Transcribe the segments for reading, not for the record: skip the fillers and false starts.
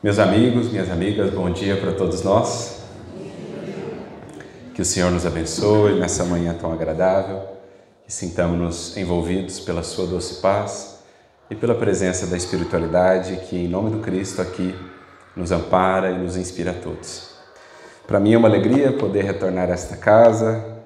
Meus amigos, minhas amigas, bom dia para todos nós. Que o Senhor nos abençoe nessa manhã tão agradável, que sintamos-nos envolvidos pela sua doce paz e pela presença da espiritualidade que, em nome do Cristo, aqui nos ampara e nos inspira a todos. Para mim é uma alegria poder retornar a esta casa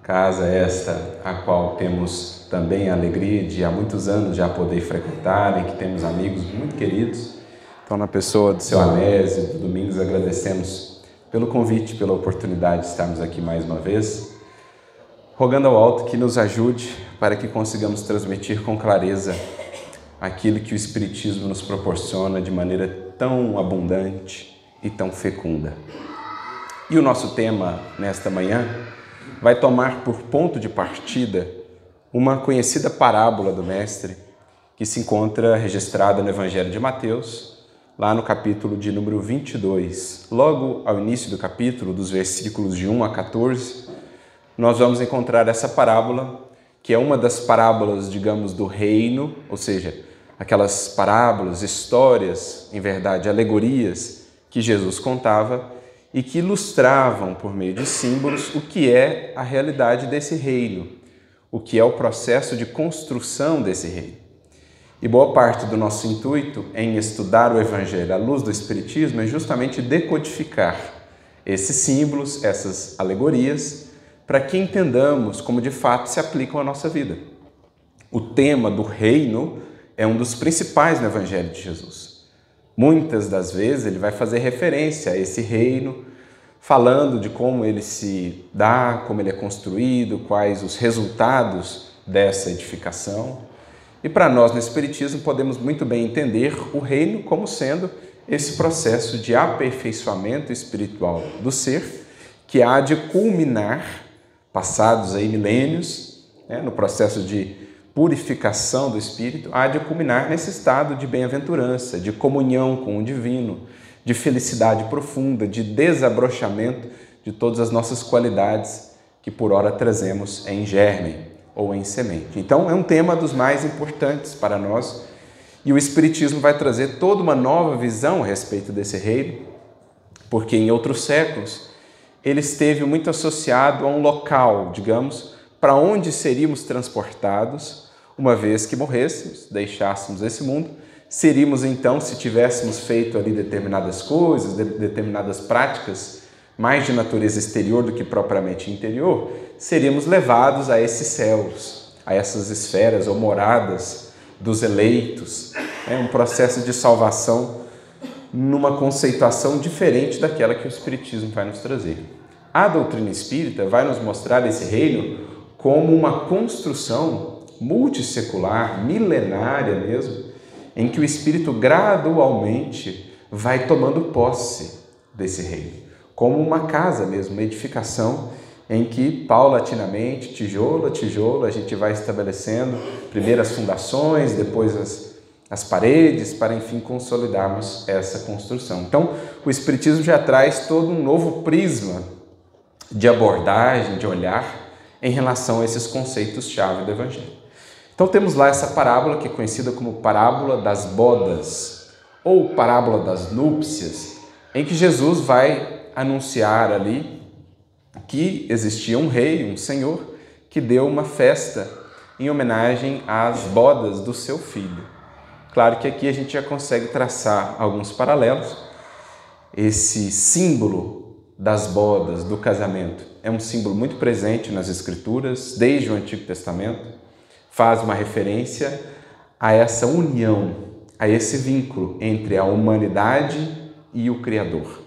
esta a qual temos também a alegria de há muitos anos já poder frequentar, em que temos amigos muito queridos. Então, na pessoa do seu Anésio, do Domingos, agradecemos pelo convite, pela oportunidade de estarmos aqui mais uma vez, rogando ao alto que nos ajude para que consigamos transmitir com clareza aquilo que o Espiritismo nos proporciona de maneira tão abundante e tão fecunda. E o nosso tema nesta manhã vai tomar por ponto de partida uma conhecida parábola do Mestre que se encontra registrada no Evangelho de Mateus, lá no capítulo de número 22. Logo ao início do capítulo, dos versículos de 1 a 14, nós vamos encontrar essa parábola, que é uma das parábolas, digamos, do reino, ou seja, aquelas parábolas, histórias, em verdade, alegorias que Jesus contava e que ilustravam, por meio de símbolos, o que é a realidade desse reino, o que é o processo de construção desse reino. E boa parte do nosso intuito em estudar o Evangelho à luz do Espiritismo é justamente decodificar esses símbolos, essas alegorias, para que entendamos como de fato se aplicam à nossa vida. O tema do reino é um dos principais no Evangelho de Jesus. Muitas das vezes ele vai fazer referência a esse reino, falando de como ele se dá, como ele é construído, quais os resultados dessa edificação. E para nós no Espiritismo podemos muito bem entender o reino como sendo esse processo de aperfeiçoamento espiritual do ser, que há de culminar, passados aí milênios, no processo de purificação do espírito, há de culminar nesse estado de bem-aventurança, de comunhão com o divino, de felicidade profunda, de desabrochamento de todas as nossas qualidades que por ora trazemos em germe ou em semente. Então, é um tema dos mais importantes para nós e o Espiritismo vai trazer toda uma nova visão a respeito desse reino, porque em outros séculos ele esteve muito associado a um local, digamos, para onde seríamos transportados uma vez que morrêssemos, deixássemos esse mundo. Seríamos então, se tivéssemos feito ali determinadas coisas, determinadas práticas, mais de natureza exterior do que propriamente interior, seríamos levados a esses céus, a essas esferas ou moradas dos eleitos. É um processo de salvação numa conceituação diferente daquela que o Espiritismo vai nos trazer. A doutrina espírita vai nos mostrar esse reino como uma construção multissecular, milenária mesmo, em que o espírito gradualmente vai tomando posse desse reino, como uma casa mesmo, uma edificação em que paulatinamente, tijolo a tijolo, a gente vai estabelecendo primeiro as fundações, depois as paredes, para enfim consolidarmos essa construção. Então, o Espiritismo já traz todo um novo prisma de abordagem, de olhar em relação a esses conceitos-chave do Evangelho. Então temos lá essa parábola que é conhecida como parábola das bodas ou parábola das núpcias, em que Jesus vai anunciar ali que existia um rei, um senhor, que deu uma festa em homenagem às bodas do seu filho. Claro que aqui a gente já consegue traçar alguns paralelos. Esse símbolo das bodas, do casamento, é um símbolo muito presente nas Escrituras, desde o Antigo Testamento. Faz uma referência a essa união, a esse vínculo entre a humanidade e o Criador.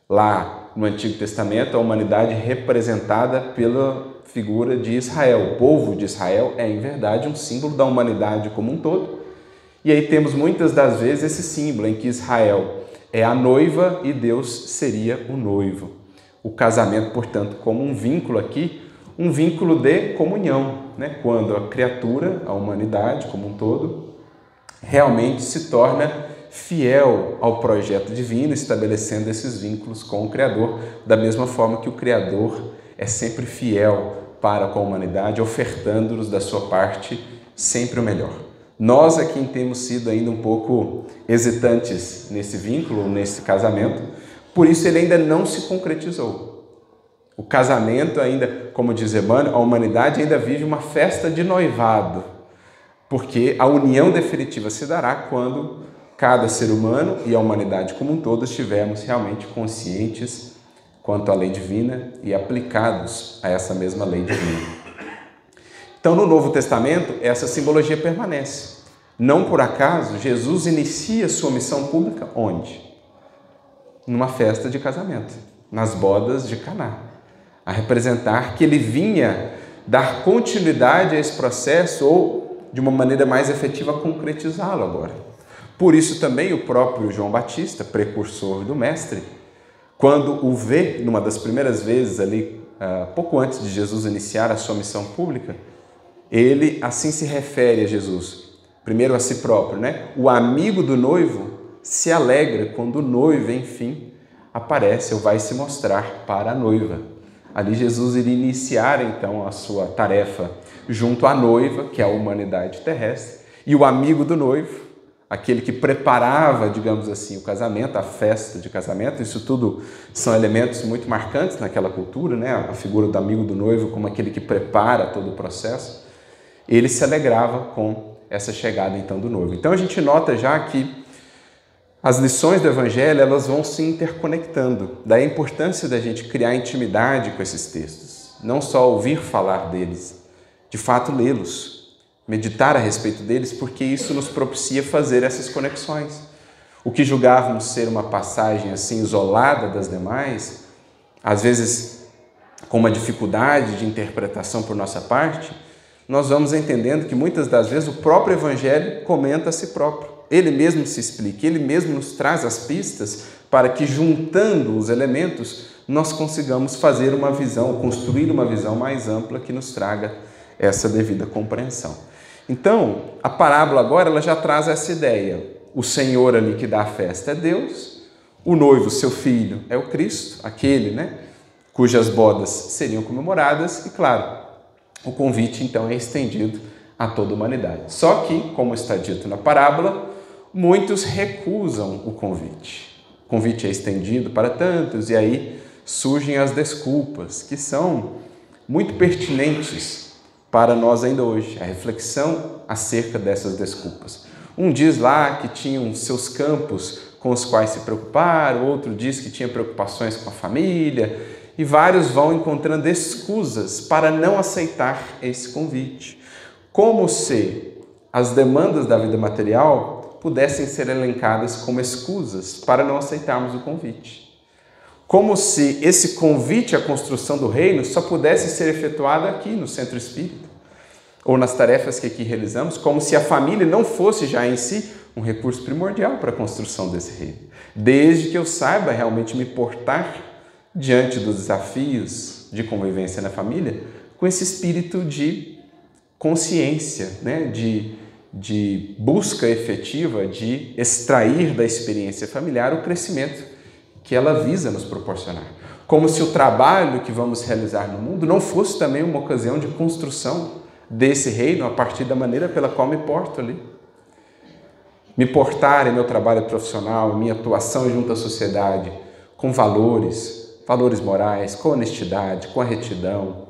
Lá no Antigo Testamento, a humanidade representada pela figura de Israel. O povo de Israel é, em verdade, um símbolo da humanidade como um todo. E aí temos muitas das vezes esse símbolo em que Israel é a noiva e Deus seria o noivo. O casamento, portanto, como um vínculo aqui, um vínculo de comunhão, quando a criatura, a humanidade como um todo, realmente se torna fiel ao projeto divino, estabelecendo esses vínculos com o Criador, da mesma forma que o Criador é sempre fiel para com a humanidade, ofertando-nos da sua parte sempre o melhor. Nós é quem temos sido ainda um pouco hesitantes nesse vínculo, nesse casamento, por isso ele ainda não se concretizou. O casamento ainda, como diz Emmanuel, a humanidade ainda vive uma festa de noivado, porque a união definitiva se dará quando cada ser humano e a humanidade como um todo estivermos realmente conscientes quanto à lei divina e aplicados a essa mesma lei divina. Então, no Novo Testamento, essa simbologia permanece. Não por acaso, Jesus inicia sua missão pública onde? Numa festa de casamento, nas bodas de Caná, a representar que ele vinha dar continuidade a esse processo ou, de uma maneira mais efetiva, concretizá-lo agora. Por isso também o próprio João Batista, precursor do Mestre, quando o vê, numa das primeiras vezes ali, pouco antes de Jesus iniciar a sua missão pública, ele assim se refere a Jesus, primeiro a si próprio, né? O amigo do noivo se alegra quando o noivo, enfim, aparece ou vai se mostrar para a noiva. Ali Jesus iria iniciar então a sua tarefa junto à noiva, que é a humanidade terrestre, e o amigo do noivo, aquele que preparava, digamos assim, o casamento, a festa de casamento. Isso tudo são elementos muito marcantes naquela cultura, né? A figura do amigo do noivo como aquele que prepara todo o processo. Ele se alegrava com essa chegada então do noivo. Então a gente nota já que as lições do Evangelho elas vão se interconectando. Daí a importância da gente criar intimidade com esses textos. Não só ouvir falar deles, de fato lê-los, meditar a respeito deles, porque isso nos propicia fazer essas conexões. O que julgávamos ser uma passagem assim isolada das demais, às vezes com uma dificuldade de interpretação por nossa parte, nós vamos entendendo que muitas das vezes o próprio Evangelho comenta a si próprio. Ele mesmo se explica, ele mesmo nos traz as pistas para que, juntando os elementos, nós consigamos fazer uma visão, construir uma visão mais ampla que nos traga essa devida compreensão. Então, a parábola agora ela já traz essa ideia. O Senhor ali que dá a festa é Deus, o noivo, seu filho, é o Cristo, aquele, né, cujas bodas seriam comemoradas e, claro, o convite, então, é estendido a toda a humanidade. Só que, como está dito na parábola, muitos recusam o convite. O convite é estendido para tantos e aí surgem as desculpas, que são muito pertinentes para nós ainda hoje, a reflexão acerca dessas desculpas. Um diz lá que tinham seus campos com os quais se preocupar, o outro diz que tinha preocupações com a família, e vários vão encontrando escusas para não aceitar esse convite. Como se as demandas da vida material pudessem ser elencadas como escusas para não aceitarmos o convite. Como se esse convite à construção do reino só pudesse ser efetuado aqui no Centro Espírita, ou nas tarefas que aqui realizamos, como se a família não fosse já em si um recurso primordial para a construção desse reino. Desde que eu saiba realmente me portar diante dos desafios de convivência na família, com esse espírito de consciência, né? de busca efetiva, de extrair da experiência familiar o crescimento que ela visa nos proporcionar. Como se o trabalho que vamos realizar no mundo não fosse também uma ocasião de construção desse reino a partir da maneira pela qual me porto ali. Me portar em meu trabalho profissional, em minha atuação junto à sociedade, com valores morais, com honestidade, com a retidão,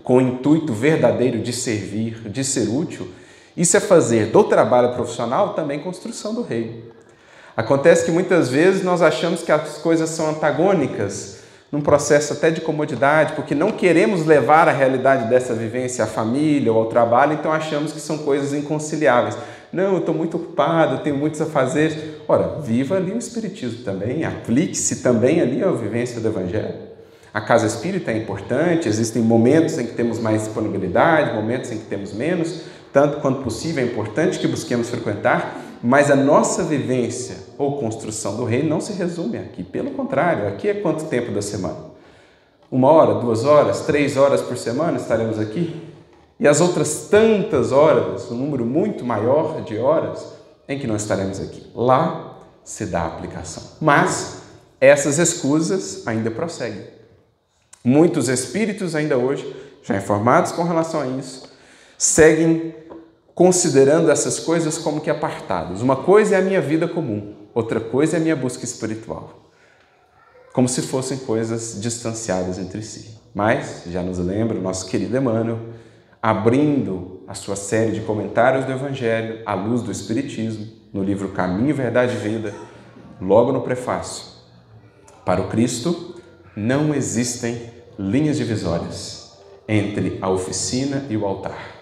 com o intuito verdadeiro de servir, de ser útil, isso é fazer do trabalho profissional também construção do reino. Acontece que muitas vezes nós achamos que as coisas são antagônicas, num processo até de comodidade, porque não queremos levar a realidade dessa vivência à família ou ao trabalho, então achamos que são coisas inconciliáveis. Não, eu estou muito ocupado, eu tenho muitos a fazer. Ora, viva ali o Espiritismo também, aplique-se também ali a vivência do Evangelho. A casa espírita é importante, existem momentos em que temos mais disponibilidade, momentos em que temos menos, tanto quanto possível é importante que busquemos frequentar, mas a nossa vivência ou construção do reino não se resume aqui. Pelo contrário, aqui é quanto tempo da semana? 1 hora, 2 horas, 3 horas por semana estaremos aqui? E as outras tantas horas, um número muito maior de horas, em que não estaremos aqui. Lá se dá a aplicação. Mas essas escusas ainda prosseguem. Muitos espíritos ainda hoje, já informados com relação a isso, seguem considerando essas coisas como que apartadas. Uma coisa é a minha vida comum, outra coisa é a minha busca espiritual. Como se fossem coisas distanciadas entre si. Mas, já nos lembra o nosso querido Emmanuel, abrindo a sua série de comentários do Evangelho à luz do Espiritismo, no livro Caminho, Verdade e Vida, logo no prefácio. Para o Cristo, não existem linhas divisórias entre a oficina e o altar.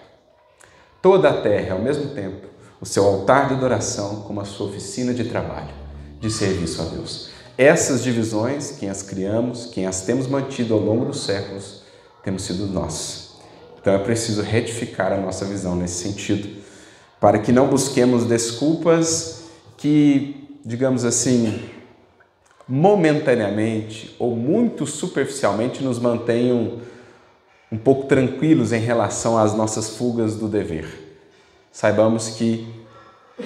Toda a terra é, ao mesmo tempo, o seu altar de adoração como a sua oficina de trabalho, de serviço a Deus. Essas divisões, quem as criamos, quem as temos mantido ao longo dos séculos, temos sido nós. Então é preciso retificar a nossa visão nesse sentido, para que não busquemos desculpas que, digamos assim, momentaneamente ou muito superficialmente nos mantenham um pouco tranquilos em relação às nossas fugas do dever. Saibamos que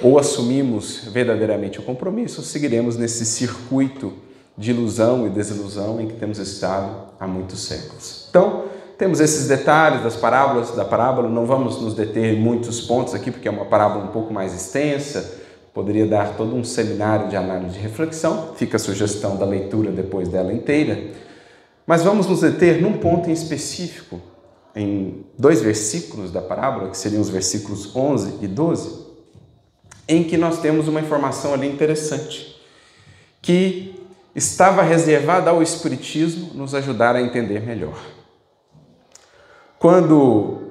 ou assumimos verdadeiramente o compromisso, ou seguiremos nesse circuito de ilusão e desilusão em que temos estado há muitos séculos. Então, temos esses detalhes da parábola, não vamos nos deter em muitos pontos aqui, porque é uma parábola um pouco mais extensa, poderia dar todo um seminário de análise de reflexão, fica a sugestão da leitura depois dela inteira, mas vamos nos deter num ponto em específico, em 2 versículos da parábola, que seriam os versículos 11 e 12, em que nós temos uma informação ali interessante, que estava reservada ao Espiritismo nos ajudar a entender melhor. Quando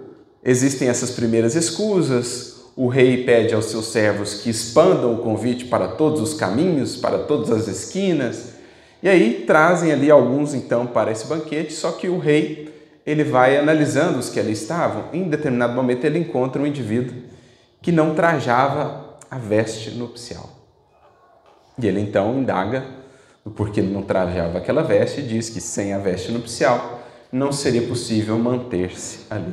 existem essas primeiras escusas, o rei pede aos seus servos que expandam o convite para todos os caminhos, para todas as esquinas, e aí trazem ali alguns então para esse banquete, só que o rei ele vai analisando os que ali estavam, e em determinado momento ele encontra um indivíduo que não trajava a veste nupcial. E ele então indaga do porquê ele não trajava aquela veste e diz que sem a veste nupcial não seria possível manter-se ali.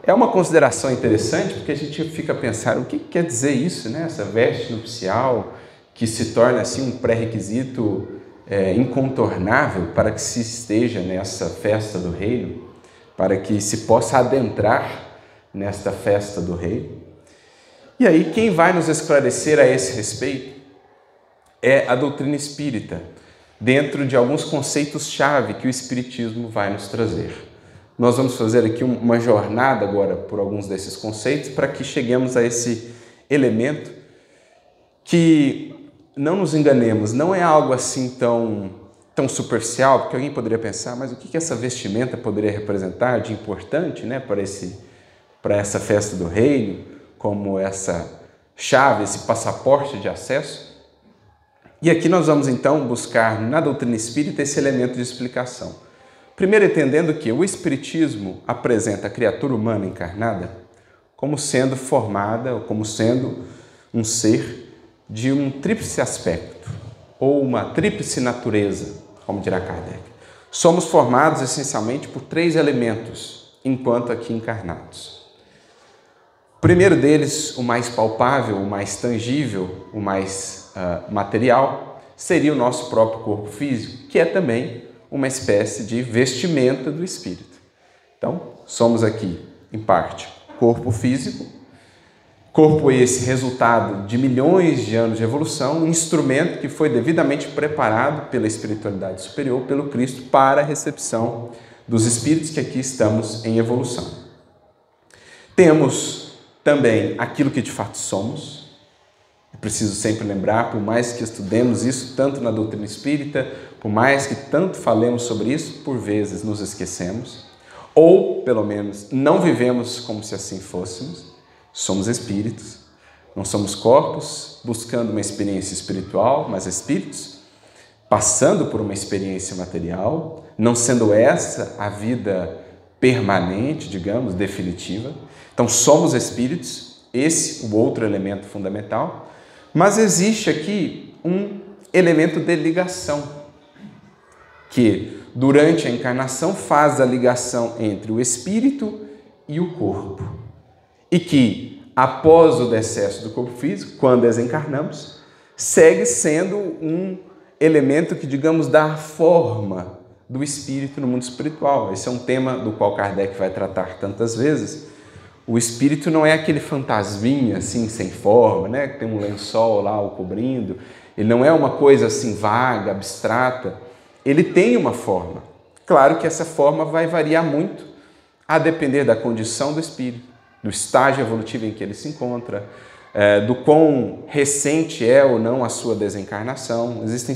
É uma consideração interessante porque a gente fica a pensar o que quer dizer isso, né? Essa veste nupcial que se torna assim um pré-requisito incontornável para que se esteja nessa festa do reino, para que se possa adentrar nesta festa do reino. E aí, quem vai nos esclarecer a esse respeito é a doutrina espírita, dentro de alguns conceitos-chave que o Espiritismo vai nos trazer. Nós vamos fazer aqui uma jornada agora por alguns desses conceitos para que cheguemos a esse elemento que, não nos enganemos, não é algo assim tão superficial, porque alguém poderia pensar, mas o que essa vestimenta poderia representar de importante, né, para essa festa do reino, como essa chave, esse passaporte de acesso. E aqui nós vamos então buscar na doutrina espírita esse elemento de explicação. Primeiro entendendo que o Espiritismo apresenta a criatura humana encarnada como sendo formada, ou como sendo um ser de um tríplice aspecto, ou uma tríplice natureza, como dirá Kardec. Somos formados essencialmente por 3 elementos, enquanto aqui encarnados. O primeiro deles, o mais palpável, o mais tangível, o mais material, seria o nosso próprio corpo físico, que é também uma espécie de vestimenta do espírito. Então, somos aqui, em parte, corpo físico, corpo esse resultado de milhões de anos de evolução, um instrumento que foi devidamente preparado pela espiritualidade superior, pelo Cristo, para a recepção dos espíritos que aqui estamos em evolução. Temos também aquilo que de fato somos. É preciso sempre lembrar, por mais que estudemos isso tanto na doutrina espírita, por mais que tanto falemos sobre isso, por vezes nos esquecemos, ou pelo menos não vivemos como se assim fôssemos. Somos espíritos, não somos corpos buscando uma experiência espiritual, mas espíritos passando por uma experiência material, não sendo essa a vida permanente, digamos, definitiva. Então, somos espíritos, esse o outro elemento fundamental, mas existe aqui um elemento de ligação, que durante a encarnação faz a ligação entre o espírito e o corpo, e que, após o decesso do corpo físico, quando desencarnamos, segue sendo um elemento que, digamos, dá forma do espírito no mundo espiritual. Esse é um tema do qual Kardec vai tratar tantas vezes, O espírito não é aquele fantasminha assim, sem forma, né? Que tem um lençol lá o cobrindo. Ele não é uma coisa assim vaga, abstrata. Ele tem uma forma. Claro que essa forma vai variar muito a depender da condição do espírito, do estágio evolutivo em que ele se encontra, do quão recente é ou não a sua desencarnação. Existem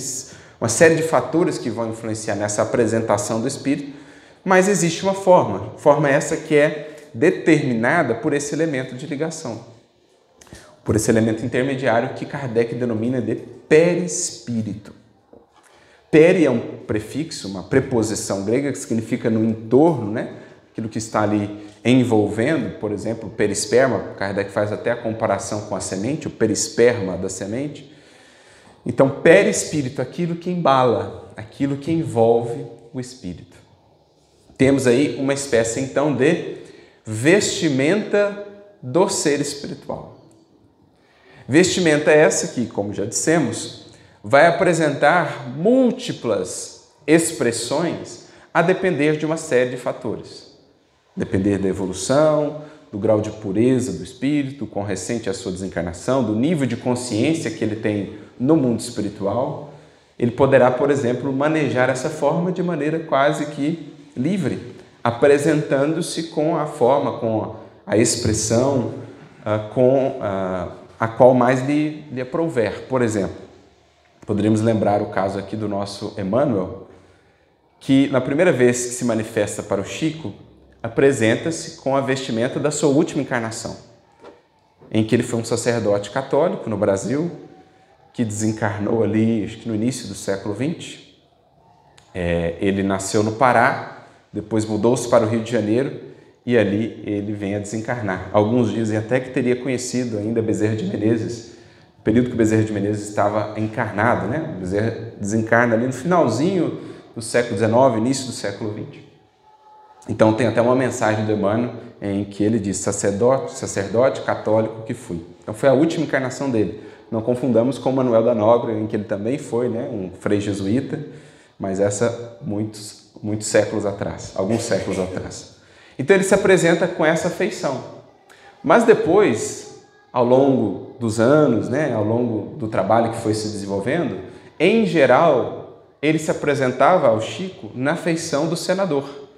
uma série de fatores que vão influenciar nessa apresentação do espírito, mas existe uma forma essa que é determinada por esse elemento de ligação, por esse elemento intermediário que Kardec denomina de perispírito. Peri é um prefixo, uma preposição grega que significa no entorno, né? Aquilo que está ali envolvendo, por exemplo, o perisperma. Kardec faz até a comparação com a semente, o perisperma da semente. Então, perispírito, aquilo que embala, aquilo que envolve o espírito. Temos aí uma espécie, então, de vestimenta do ser espiritual. Vestimenta essa que, como já dissemos, vai apresentar múltiplas expressões a depender de uma série de fatores. Depender da evolução, do grau de pureza do espírito, quão recente é a sua desencarnação, do nível de consciência que ele tem no mundo espiritual. Ele poderá, por exemplo, manejar essa forma de maneira quase que livre, apresentando-se com a forma, com a expressão, com a qual mais lhe aprouver. Por exemplo, poderíamos lembrar o caso aqui do nosso Emmanuel, que na primeira vez que se manifesta para o Chico, apresenta-se com a vestimenta da sua última encarnação, em que ele foi um sacerdote católico no Brasil, que desencarnou ali, acho que no início do século XX. Ele nasceu no Pará, depois mudou-se para o Rio de Janeiro e ali ele vem a desencarnar. Alguns dizem até que teria conhecido ainda Bezerra de Menezes, no período que Bezerra de Menezes estava encarnado, né? Bezerra desencarna ali no finalzinho do século XIX, início do século XX. Então tem até uma mensagem do Emmanuel em que ele diz: sacerdote católico que fui. Então foi a última encarnação dele. Não confundamos com Manuel da Nóbrega, em que ele também foi, né, um frei jesuíta, mas essa muitos séculos atrás, alguns séculos atrás. Então ele se apresenta com essa feição. Mas depois, ao longo dos anos, né, ao longo do trabalho que foi se desenvolvendo, em geral, ele se apresentava ao Chico na feição do senador,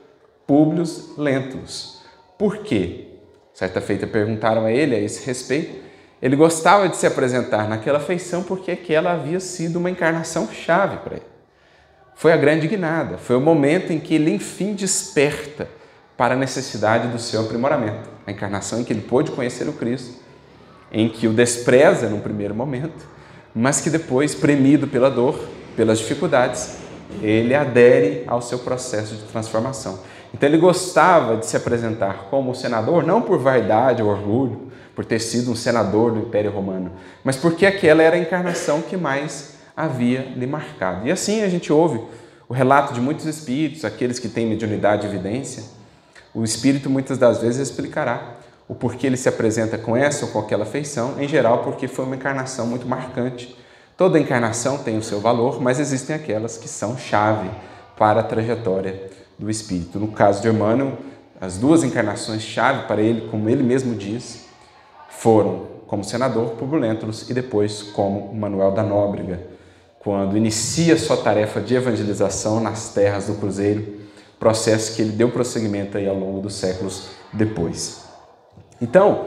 Públio Lentulus. Por quê? Certa feita perguntaram a ele a esse respeito. Ele gostava de se apresentar naquela feição porque aquela havia sido uma encarnação chave para ele. Foi a grande guinada, foi o momento em que ele enfim desperta para a necessidade do seu aprimoramento. A encarnação em que ele pôde conhecer o Cristo, em que o despreza num primeiro momento, mas que depois, premido pela dor, pelas dificuldades, ele adere ao seu processo de transformação. Então ele gostava de se apresentar como senador, não por vaidade ou orgulho, por ter sido um senador do Império Romano, mas porque aquela era a encarnação que mais havia lhe marcado. E assim a gente ouve o relato de muitos espíritos, aqueles que têm mediunidade e evidência. O espírito muitas das vezes explicará o porquê ele se apresenta com essa ou com aquela feição, em geral porque foi uma encarnação muito marcante. Toda encarnação tem o seu valor, mas existem aquelas que são chave para a trajetória do espírito. No caso de Emmanuel, as duas encarnações chave para ele, como ele mesmo diz, foram como senador Públio Lentulus e depois como Manuel da Nóbrega, quando inicia sua tarefa de evangelização nas terras do Cruzeiro, processo que ele deu prosseguimento aí ao longo dos séculos depois. Então,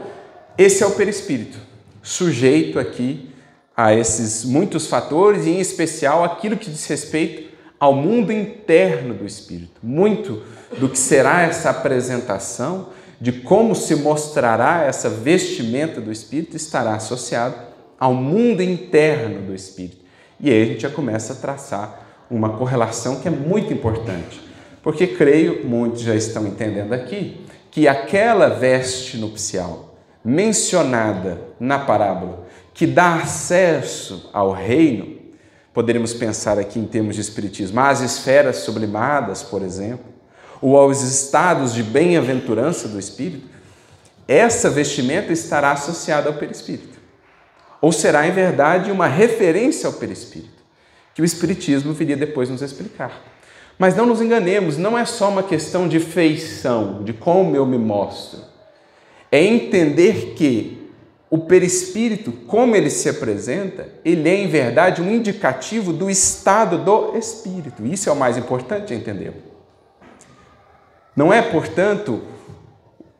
esse é o perispírito, sujeito aqui a esses muitos fatores e, em especial, aquilo que diz respeito ao mundo interno do espírito. Muito do que será essa apresentação, de como se mostrará essa vestimenta do espírito, estará associado ao mundo interno do espírito. E aí a gente já começa a traçar uma correlação que é muito importante, porque creio, muitos já estão entendendo aqui, que aquela veste nupcial mencionada na parábola, que dá acesso ao reino, poderíamos pensar aqui em termos de espiritismo, às esferas sublimadas, por exemplo, ou aos estados de bem-aventurança do espírito, essa vestimenta estará associada ao perispírito. Ou será, em verdade, uma referência ao perispírito, que o espiritismo viria depois nos explicar. Mas não nos enganemos, não é só uma questão de feição, de como eu me mostro. é entender que o perispírito, como ele se apresenta, ele é, em verdade, um indicativo do estado do espírito. Isso é o mais importante entender. Não é, portanto,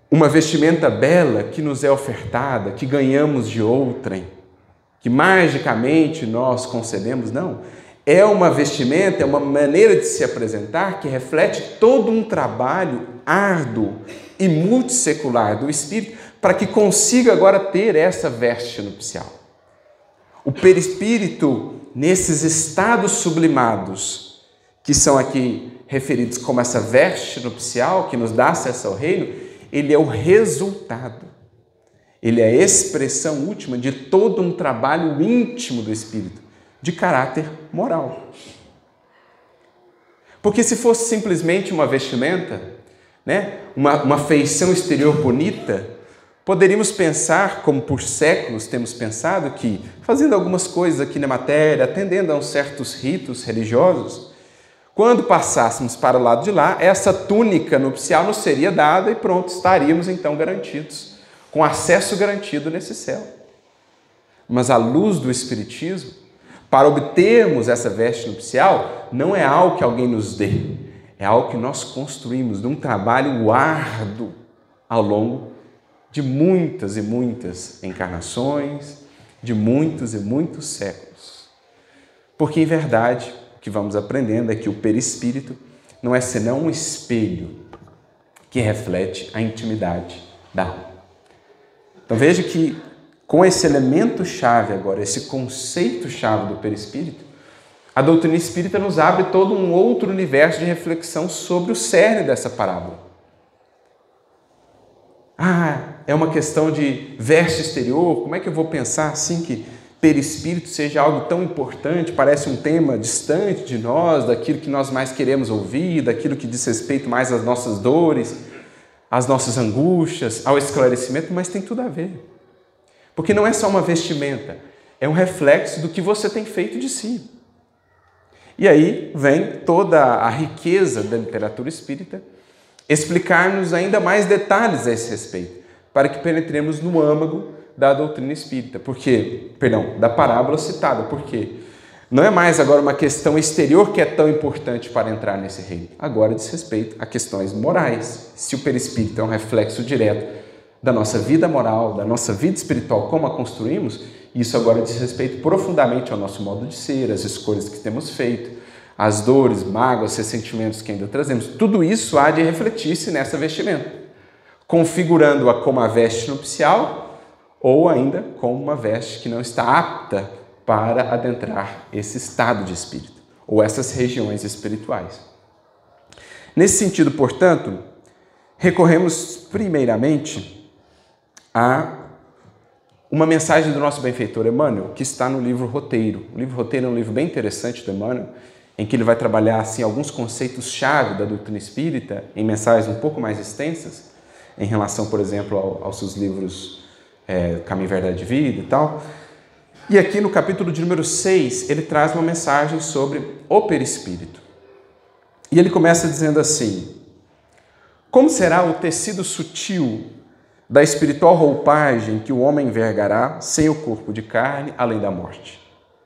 uma vestimenta bela que nos é ofertada, que ganhamos de outrem, que magicamente nós concebemos, não. É uma vestimenta, é uma maneira de se apresentar que reflete todo um trabalho árduo e multissecular do Espírito para que consiga agora ter essa veste nupcial. O perispírito, nesses estados sublimados, que são aqui referidos como essa veste nupcial que nos dá acesso ao reino, ele é o resultado, ele é a expressão última de todo um trabalho íntimo do Espírito, de caráter moral. Porque se fosse simplesmente uma vestimenta, né, uma feição exterior bonita, poderíamos pensar, como por séculos temos pensado, que fazendo algumas coisas aqui na matéria, atendendo a uns certos ritos religiosos, quando passássemos para o lado de lá, essa túnica nupcial nos seria dada e pronto, estaríamos então garantidos, com acesso garantido nesse céu. Mas a luz do Espiritismo, para obtermos essa veste nupcial, não é algo que alguém nos dê, é algo que nós construímos de um trabalho árduo ao longo de muitas e muitas encarnações, de muitos e muitos séculos. Porque, em verdade, o que vamos aprendendo é que o perispírito não é senão um espelho que reflete a intimidade da alma. Então veja que com esse elemento-chave agora, esse conceito-chave do perispírito, a doutrina espírita nos abre todo um outro universo de reflexão sobre o cerne dessa parábola. É uma questão de veste exterior, como é que eu vou pensar assim que perispírito seja algo tão importante, parece um tema distante de nós, daquilo que nós mais queremos ouvir, daquilo que diz respeito mais às nossas dores, às nossas angústias, ao esclarecimento, mas tem tudo a ver. Porque não é só uma vestimenta, é um reflexo do que você tem feito de si. E aí vem toda a riqueza da literatura espírita explicar-nos ainda mais detalhes a esse respeito, para que penetremos no âmago da doutrina espírita, da parábola citada, porque não é mais agora uma questão exterior que é tão importante para entrar nesse reino, agora diz respeito a questões morais. Se o perispírito é um reflexo direto da nossa vida moral, da nossa vida espiritual, como a construímos, isso agora diz respeito profundamente ao nosso modo de ser, às escolhas que temos feito, às dores, mágoas, ressentimentos que ainda trazemos. Tudo isso há de refletir-se nessa vestimenta, configurando-a como a veste nupcial ou ainda como uma veste que não está apta para adentrar esse estado de espírito ou essas regiões espirituais. Nesse sentido, portanto, recorremos primeiramente a uma mensagem do nosso benfeitor Emmanuel, que está no livro Roteiro. O livro Roteiro é um livro bem interessante do Emmanuel, em que ele vai trabalhar assim, alguns conceitos-chave da doutrina espírita em mensagens um pouco mais extensas, em relação, por exemplo, aos seus livros Caminho, Verdade e Vida e tal. E aqui no capítulo de número 6, ele traz uma mensagem sobre o perispírito. E ele começa dizendo assim: como será o tecido sutil da espiritual roupagem que o homem envergará sem o corpo de carne, além da morte?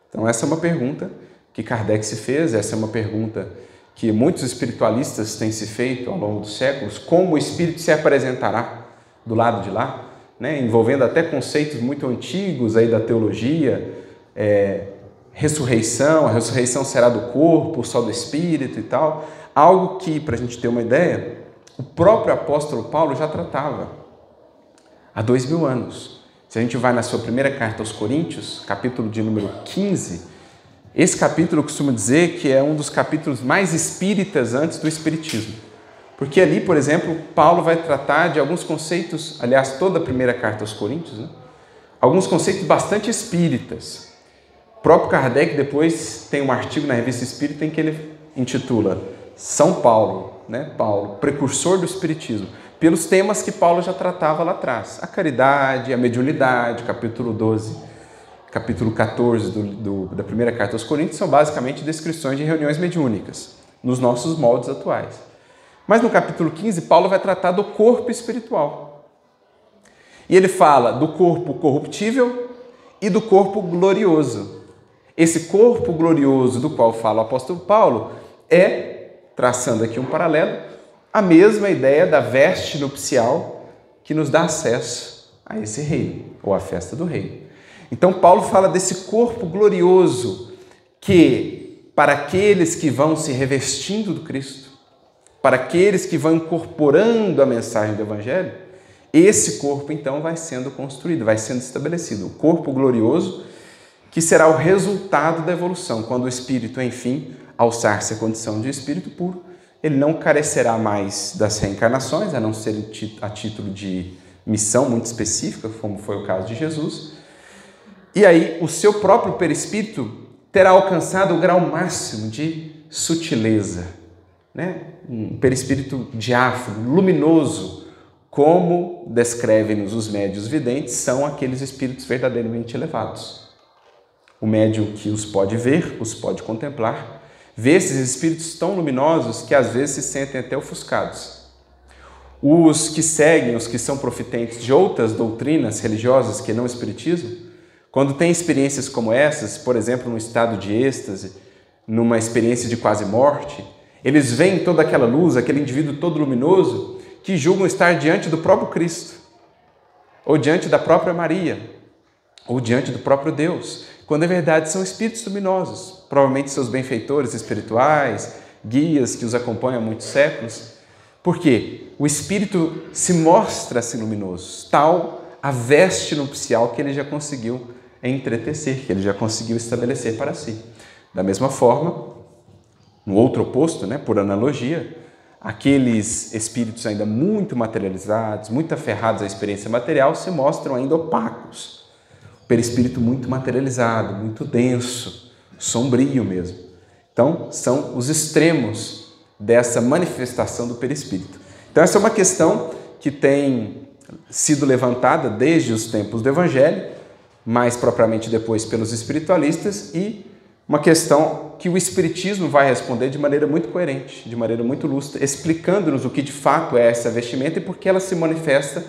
Então essa é uma pergunta que Kardec se fez, essa é uma pergunta que muitos espiritualistas têm se feito ao longo dos séculos: como o espírito se apresentará do lado de lá, né? Envolvendo até conceitos muito antigos aí da teologia, ressurreição, a ressurreição será do corpo, só do espírito e tal, algo que, para a gente ter uma ideia, o próprio apóstolo Paulo já tratava há 2000 anos. Se a gente vai na sua primeira carta aos Coríntios, capítulo de número 15, esse capítulo costuma dizer que é um dos capítulos mais espíritas antes do espiritismo. Porque ali, por exemplo, Paulo vai tratar de alguns conceitos, aliás, toda a primeira carta aos Coríntios, né? Alguns conceitos bastante espíritas. O próprio Kardec depois tem um artigo na Revista Espírita em que ele intitula São Paulo, né? Paulo, precursor do espiritismo, pelos temas que Paulo já tratava lá atrás. A caridade, a mediunidade, capítulo 12, capítulo 14 da primeira carta aos Coríntios são basicamente descrições de reuniões mediúnicas, nos nossos moldes atuais. Mas no capítulo 15, Paulo vai tratar do corpo espiritual. E ele fala do corpo corruptível e do corpo glorioso. Esse corpo glorioso do qual fala o apóstolo Paulo é, traçando aqui um paralelo, a mesma ideia da veste nupcial que nos dá acesso a esse reino, ou à festa do reino. Então Paulo fala desse corpo glorioso que, para aqueles que vão se revestindo do Cristo, para aqueles que vão incorporando a mensagem do Evangelho, esse corpo então vai sendo construído, vai sendo estabelecido. O corpo glorioso que será o resultado da evolução, quando o Espírito, enfim, alçar-se à condição de Espírito puro, ele não carecerá mais das reencarnações, a não ser a título de missão muito específica, como foi o caso de Jesus. E aí o seu próprio perispírito terá alcançado o grau máximo de sutileza, né? Um perispírito diáfano, luminoso, como descrevem-nos os médiuns videntes, são aqueles espíritos verdadeiramente elevados. O médium que os pode ver, os pode contemplar, vê esses espíritos tão luminosos que às vezes se sentem até ofuscados. Os que seguem, os que são profitentes de outras doutrinas religiosas que não o espiritismo, quando têm experiências como essas, por exemplo, num estado de êxtase, numa experiência de quase morte, eles veem toda aquela luz, aquele indivíduo todo luminoso, que julgam estar diante do próprio Cristo, ou diante da própria Maria, ou diante do próprio Deus, quando na verdade são espíritos luminosos, provavelmente seus benfeitores espirituais, guias que os acompanham há muitos séculos. Por quê? O espírito se mostra assim luminoso, tal a veste nupcial que ele já conseguiu entretecer, que ele já conseguiu estabelecer para si. Da mesma forma, no outro oposto, né, por analogia, aqueles espíritos ainda muito materializados, muito aferrados à experiência material, se mostram ainda opacos. O perispírito muito materializado, muito denso, sombrio mesmo. Então, são os extremos dessa manifestação do perispírito. Então, essa é uma questão que tem sido levantada desde os tempos do Evangelho, mais propriamente depois pelos espiritualistas, e uma questão que o Espiritismo vai responder de maneira muito coerente, de maneira muito lúcida, explicando-nos o que de fato é essa vestimenta e por que ela se manifesta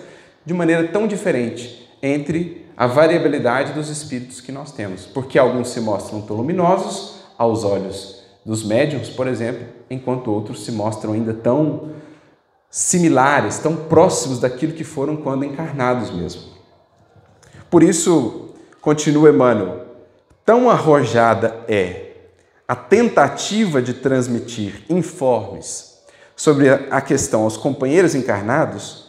de maneira tão diferente entre a variabilidade dos espíritos que nós temos. Porque alguns se mostram tão luminosos aos olhos dos médiuns, por exemplo, enquanto outros se mostram ainda tão similares, tão próximos daquilo que foram quando encarnados mesmo. Por isso, continua Emmanuel, tão arrojada é a tentativa de transmitir informes sobre a questão aos companheiros encarnados,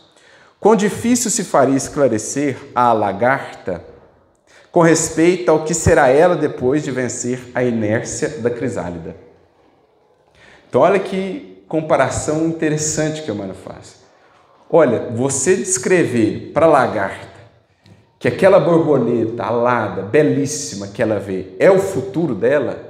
quão difícil se faria esclarecer à lagarta com respeito ao que será ela depois de vencer a inércia da crisálida. Então, olha que comparação interessante que Emmanuel faz. Olha, você descrever para a lagarta que aquela borboleta alada, belíssima que ela vê, é o futuro dela,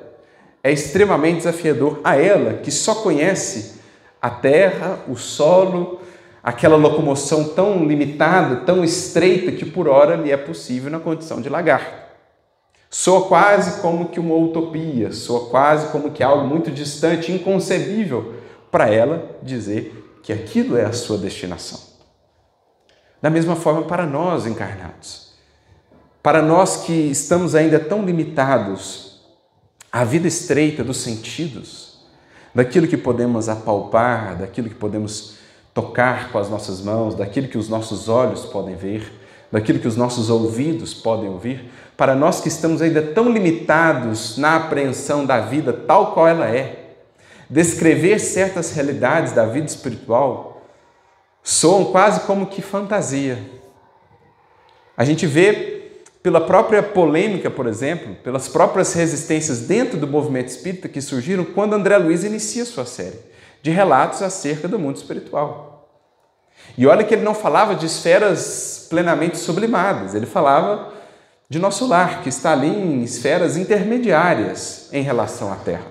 é extremamente desafiador a ela, que só conhece a terra, o solo, aquela locomoção tão limitada, tão estreita, que por hora lhe é possível na condição de lagarta. Soa quase como que uma utopia, soa quase como que algo muito distante, inconcebível, para ela dizer que aquilo é a sua destinação. Da mesma forma para nós encarnados. Para nós que estamos ainda tão limitados à vida estreita dos sentidos, daquilo que podemos apalpar, daquilo que podemos tocar com as nossas mãos, daquilo que os nossos olhos podem ver, daquilo que os nossos ouvidos podem ouvir, para nós que estamos ainda tão limitados na apreensão da vida tal qual ela é, descrever certas realidades da vida espiritual soam quase como que fantasia. A gente vê pela própria polêmica, por exemplo, pelas próprias resistências dentro do movimento espírita que surgiram quando André Luiz inicia sua série de relatos acerca do mundo espiritual. E olha que ele não falava de esferas plenamente sublimadas, ele falava de nosso lar, que está ali em esferas intermediárias em relação à Terra.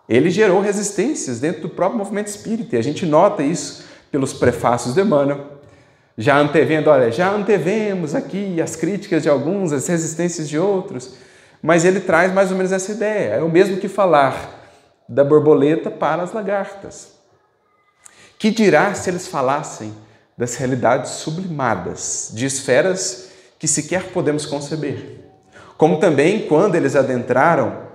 Ele gerou resistências dentro do próprio movimento espírita, e a gente nota isso pelos prefácios de Emmanuel, já antevemos aqui as críticas de alguns, as resistências de outros, mas ele traz mais ou menos essa ideia, é o mesmo que falar da borboleta para as lagartas. Que dirá se eles falassem das realidades sublimadas, de esferas que sequer podemos conceber. Como também quando eles adentraram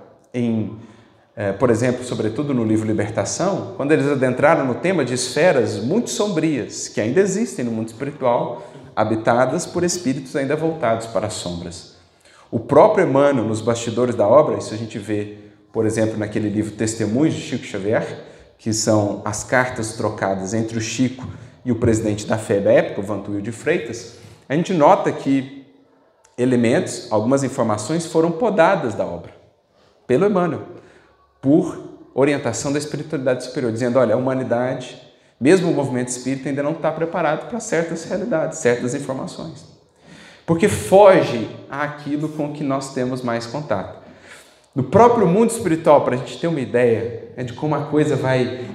por exemplo, sobretudo no livro Libertação, quando eles adentraram no tema de esferas muito sombrias, que ainda existem no mundo espiritual, habitadas por espíritos ainda voltados para as sombras. O próprio Emmanuel, nos bastidores da obra, isso a gente vê, por exemplo, naquele livro Testemunhos de Chico Xavier, que são as cartas trocadas entre o Chico e o presidente da FEB da época, o Vantuil de Freitas, a gente nota que elementos, algumas informações foram podadas da obra, pelo Emmanuel, por orientação da espiritualidade superior, dizendo, olha, a humanidade, mesmo o movimento espírita, ainda não está preparado para certas realidades, certas informações. Porque foge àquilo com que nós temos mais contato. No próprio mundo espiritual, para a gente ter uma ideia de como a coisa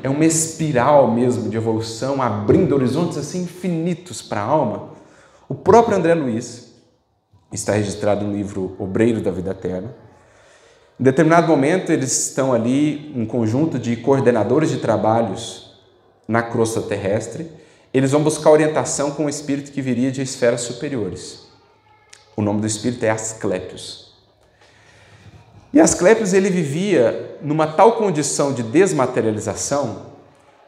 é uma espiral mesmo de evolução, abrindo horizontes assim infinitos para a alma, o próprio André Luiz, está registrado no livro Obreiro da Vida Eterna. Em determinado momento, eles estão ali, um conjunto de coordenadores de trabalhos na crosta terrestre. Eles vão buscar orientação com um espírito que viria de esferas superiores. O nome do espírito é Asclépios. E Asclépios, ele vivia numa tal condição de desmaterialização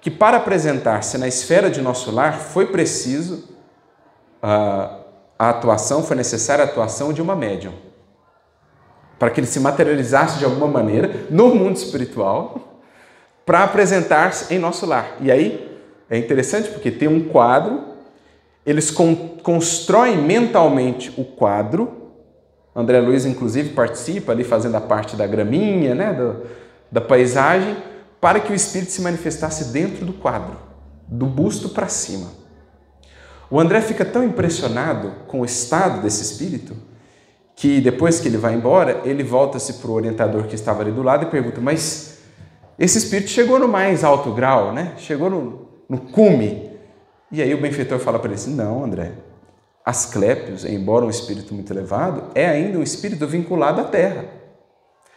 que, para apresentar-se na esfera de nosso lar, foi preciso foi necessária a atuação de uma médium, para que ele se materializasse de alguma maneira no mundo espiritual, para apresentar-se em nosso lar. E aí é interessante porque tem um quadro, eles constroem mentalmente o quadro. André Luiz, inclusive, participa ali fazendo a parte da graminha, da paisagem, para que o espírito se manifestasse dentro do quadro, do busto para cima. O André fica tão impressionado com o estado desse espírito que depois que ele vai embora, ele volta-se para o orientador que estava ali do lado e pergunta, mas esse espírito chegou no mais alto grau, né? Chegou no cume. E aí o benfeitor fala para ele assim, não, André, Asclépios, embora um espírito muito elevado, é ainda um espírito vinculado à Terra.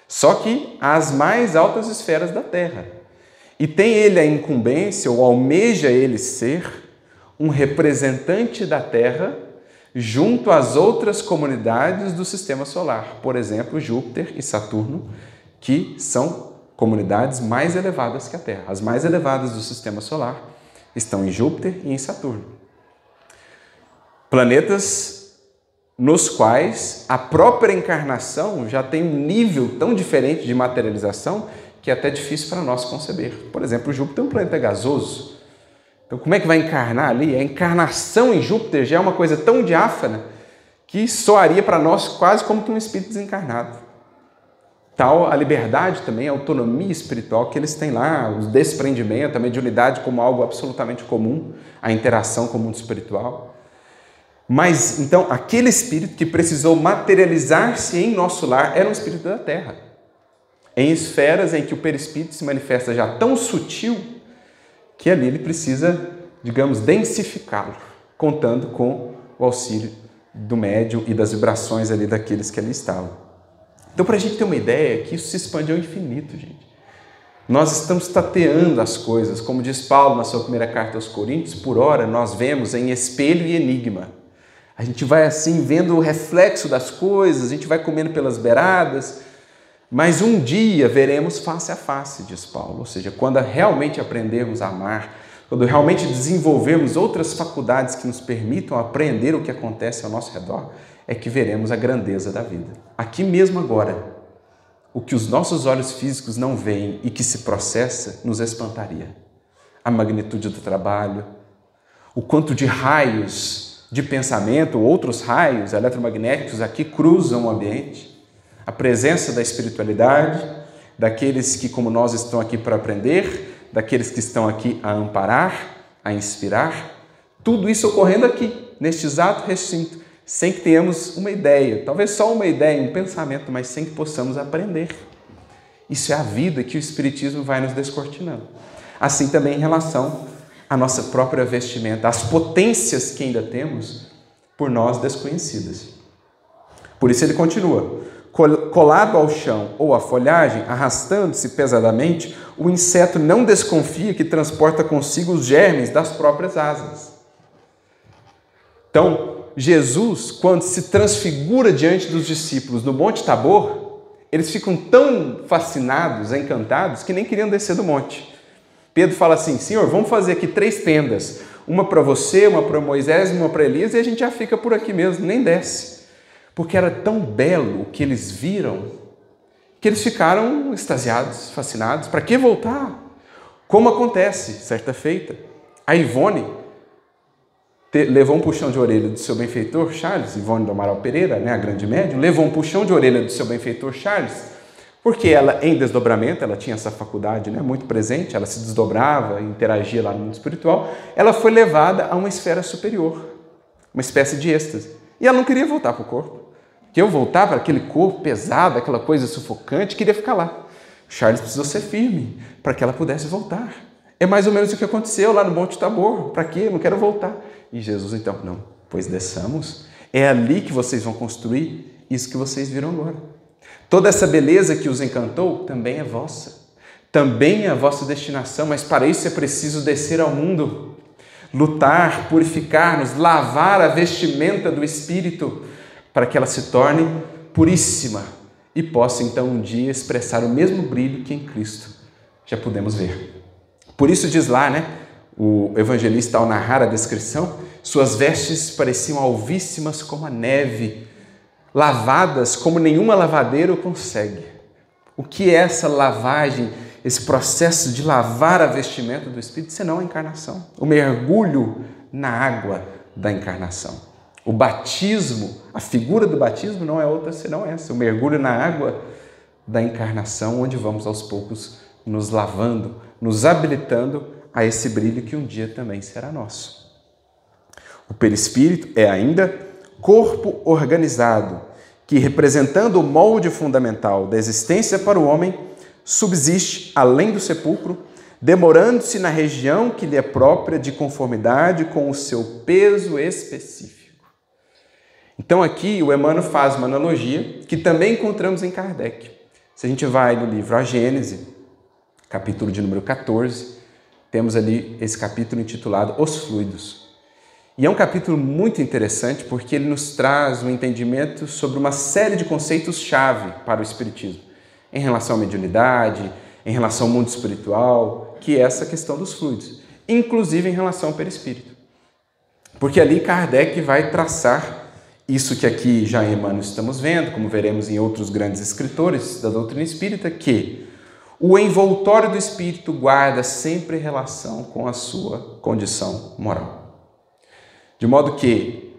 Só que às mais altas esferas da Terra. E tem ele a incumbência, ou almeja ele ser, um representante da Terra junto às outras comunidades do Sistema Solar, por exemplo, Júpiter e Saturno, que são comunidades mais elevadas que a Terra. As mais elevadas do Sistema Solar estão em Júpiter e em Saturno. Planetas nos quais a própria encarnação já tem um nível tão diferente de materialização que é até difícil para nós conceber. Por exemplo, Júpiter é um planeta gasoso. Então, como é que vai encarnar ali? A encarnação em Júpiter já é uma coisa tão diáfana que soaria para nós quase como que um espírito desencarnado. Tal a liberdade também, a autonomia espiritual que eles têm lá, o desprendimento, a mediunidade como algo absolutamente comum, a interação com o mundo espiritual. Mas, então, aquele espírito que precisou materializar-se em nosso lar era um espírito da Terra, em esferas em que o perispírito se manifesta já tão sutil que ali ele precisa, digamos, densificá-lo, contando com o auxílio do médium e das vibrações ali daqueles que ali estavam. Então, para a gente ter uma ideia, que isso se expande ao infinito, gente. Nós estamos tateando as coisas, como diz Paulo na sua primeira carta aos Coríntios, por ora nós vemos em espelho e enigma. A gente vai assim vendo o reflexo das coisas, a gente vai comendo pelas beiradas, mas um dia veremos face a face, diz Paulo. Ou seja, quando realmente aprendermos a amar, quando realmente desenvolvermos outras faculdades que nos permitam apreender o que acontece ao nosso redor, é que veremos a grandeza da vida. Aqui mesmo agora, o que os nossos olhos físicos não veem e que se processa, nos espantaria. A magnitude do trabalho, o quanto de raios de pensamento, outros raios eletromagnéticos aqui cruzam o ambiente, a presença da espiritualidade, daqueles que, como nós, estão aqui para aprender, daqueles que estão aqui a amparar, a inspirar, tudo isso ocorrendo aqui, neste exato recinto, sem que tenhamos uma ideia, talvez só uma ideia, um pensamento, mas sem que possamos aprender. Isso é a vida que o Espiritismo vai nos descortinando. Assim também em relação à nossa própria vestimenta, às potências que ainda temos por nós desconhecidas. Por isso ele continua, colado ao chão ou à folhagem, arrastando-se pesadamente, o inseto não desconfia que transporta consigo os germes das próprias asas. Então, Jesus, quando se transfigura diante dos discípulos no Monte Tabor, eles ficam tão fascinados, encantados, que nem queriam descer do monte. Pedro fala assim: Senhor, vamos fazer aqui 3 tendas, uma para você, uma para Moisés, uma para Elias, e a gente já fica por aqui mesmo, nem desce. Porque era tão belo o que eles viram, que eles ficaram extasiados, fascinados. Para que voltar? Como acontece, certa feita, a Ivone levou um puxão de orelha do seu benfeitor Charles, Ivone do Amaral Pereira, a grande médium, levou um puxão de orelha do seu benfeitor Charles, porque ela, em desdobramento, ela tinha essa faculdade muito presente, ela se desdobrava, interagia lá no mundo espiritual, ela foi levada a uma esfera superior, uma espécie de êxtase. E ela não queria voltar para o corpo, porque eu voltar para aquele corpo pesado, aquela coisa sufocante, queria ficar lá. Charles precisou ser firme para que ela pudesse voltar. É mais ou menos o que aconteceu lá no Monte Tabor. Para quê? Eu não quero voltar. E Jesus então, não, pois desçamos. É ali que vocês vão construir isso que vocês viram agora. Toda essa beleza que os encantou também é vossa. Também é a vossa destinação, mas para isso é preciso descer ao mundo, lutar, purificar-nos, lavar a vestimenta do Espírito, para que ela se torne puríssima e possa então um dia expressar o mesmo brilho que em Cristo já pudemos ver. Por isso diz lá, o evangelista ao narrar a descrição, suas vestes pareciam alvíssimas como a neve, lavadas como nenhuma lavadeira o consegue. O que é essa lavagem, esse processo de lavar a vestimenta do Espírito, senão a encarnação, o mergulho na água da encarnação. O batismo, a figura do batismo não é outra senão essa, o mergulho na água da encarnação, onde vamos aos poucos nos lavando, nos habilitando a esse brilho que um dia também será nosso. O perispírito é ainda corpo organizado, que, representando o molde fundamental da existência para o homem, subsiste além do sepulcro, demorando-se na região que lhe é própria de conformidade com o seu peso específico. Então aqui o Emmanuel faz uma analogia que também encontramos em Kardec. Se a gente vai no livro A Gênese, capítulo de número 14, temos ali esse capítulo intitulado Os Fluidos. E é um capítulo muito interessante porque ele nos traz um entendimento sobre uma série de conceitos-chave para o Espiritismo, em relação à mediunidade, em relação ao mundo espiritual, que é essa questão dos fluidos, inclusive em relação ao perispírito. Porque ali Kardec vai traçar isso que aqui já em Emmanuel estamos vendo, como veremos em outros grandes escritores da doutrina espírita, que o envoltório do espírito guarda sempre relação com a sua condição moral. De modo que,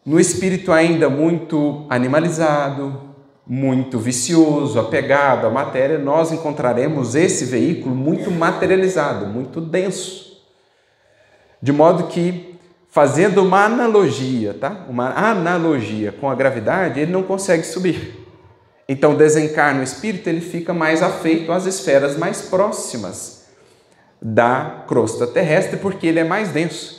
no espírito ainda muito animalizado, muito vicioso, apegado à matéria, nós encontraremos esse veículo muito materializado, muito denso. De modo que, fazendo uma analogia, uma analogia com a gravidade, ele não consegue subir. Então, desencarna o espírito, ele fica mais afeito às esferas mais próximas da crosta terrestre, porque ele é mais denso.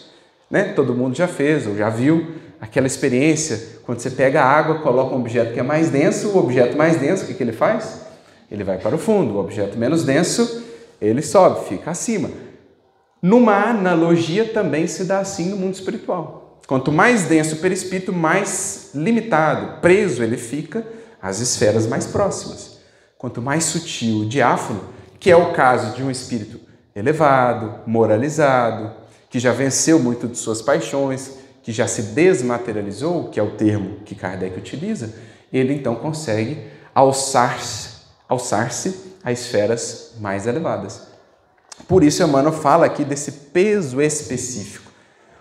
Todo mundo já fez ou já viu aquela experiência, quando você pega a água, coloca um objeto que é mais denso, o objeto mais denso, o que ele faz? Ele vai para o fundo, o objeto menos denso, ele sobe, fica acima. Numa analogia também se dá assim no mundo espiritual. Quanto mais denso o perispírito, mais limitado, preso ele fica às esferas mais próximas. Quanto mais sutil, diáfano, que é o caso de um espírito elevado, moralizado, que já venceu muito de suas paixões, que já se desmaterializou, que é o termo que Kardec utiliza, ele então consegue alçar-se a esferas mais elevadas. Por isso, Emmanuel fala aqui desse peso específico.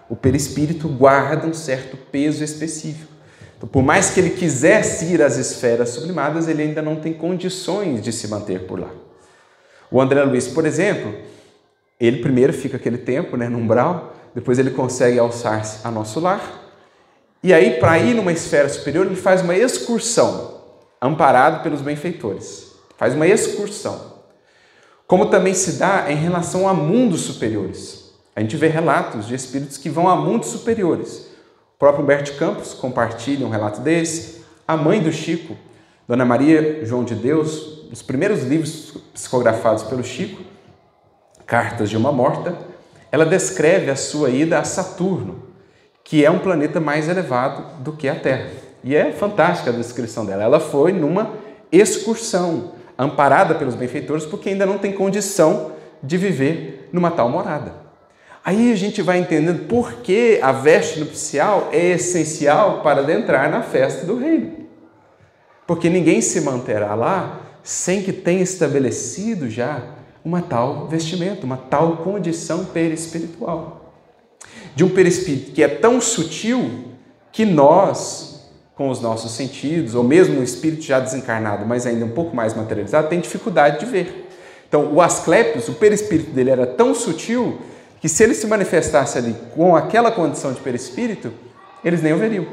O perispírito guarda um certo peso específico. Então, por mais que ele quisesse ir às esferas sublimadas, ele ainda não tem condições de se manter por lá. O André Luiz, por exemplo, ele primeiro fica aquele tempo no umbral, depois ele consegue alçar-se a nosso lar, e aí, para ir numa esfera superior, ele faz uma excursão, amparado pelos benfeitores. Faz uma excursão. Como também se dá em relação a mundos superiores. A gente vê relatos de espíritos que vão a mundos superiores. O próprio Humberto Campos compartilha um relato desse. A mãe do Chico, Dona Maria João de Deus, os primeiros livros psicografados pelo Chico, Cartas de uma Morta, ela descreve a sua ida a Saturno. que é um planeta mais elevado do que a Terra. E é fantástica a descrição dela. Ela foi numa excursão, amparada pelos benfeitores, porque ainda não tem condição de viver numa tal morada. Aí a gente vai entendendo por que a veste nupcial é essencial para adentrar na festa do reino. Porque ninguém se manterá lá sem que tenha estabelecido já uma tal vestimenta, uma tal condição perispiritual. De um perispírito que é tão sutil que nós, com os nossos sentidos, ou mesmo o espírito já desencarnado, mas ainda um pouco mais materializado, tem dificuldade de ver. Então, o Asclépios, o perispírito dele era tão sutil que se ele se manifestasse ali com aquela condição de perispírito, eles nem o veriam.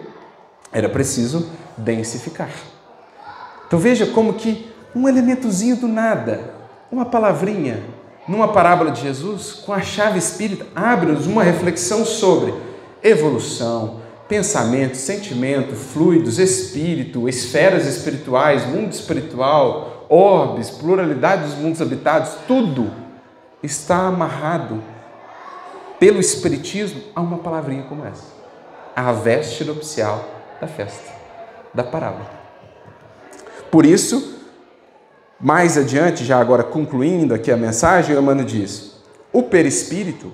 Era preciso densificar. Então veja como que um elementozinho do nada, uma palavrinha, numa parábola de Jesus, com a chave espírita, abre-nos uma reflexão sobre evolução, pensamento, sentimento, fluidos, espírito, esferas espirituais, mundo espiritual, orbes, pluralidade dos mundos habitados, tudo está amarrado pelo espiritismo a uma palavrinha como essa. A veste nupcial da festa, da parábola. Por isso, mais adiante, já agora concluindo aqui a mensagem, Emmanuel diz: o perispírito,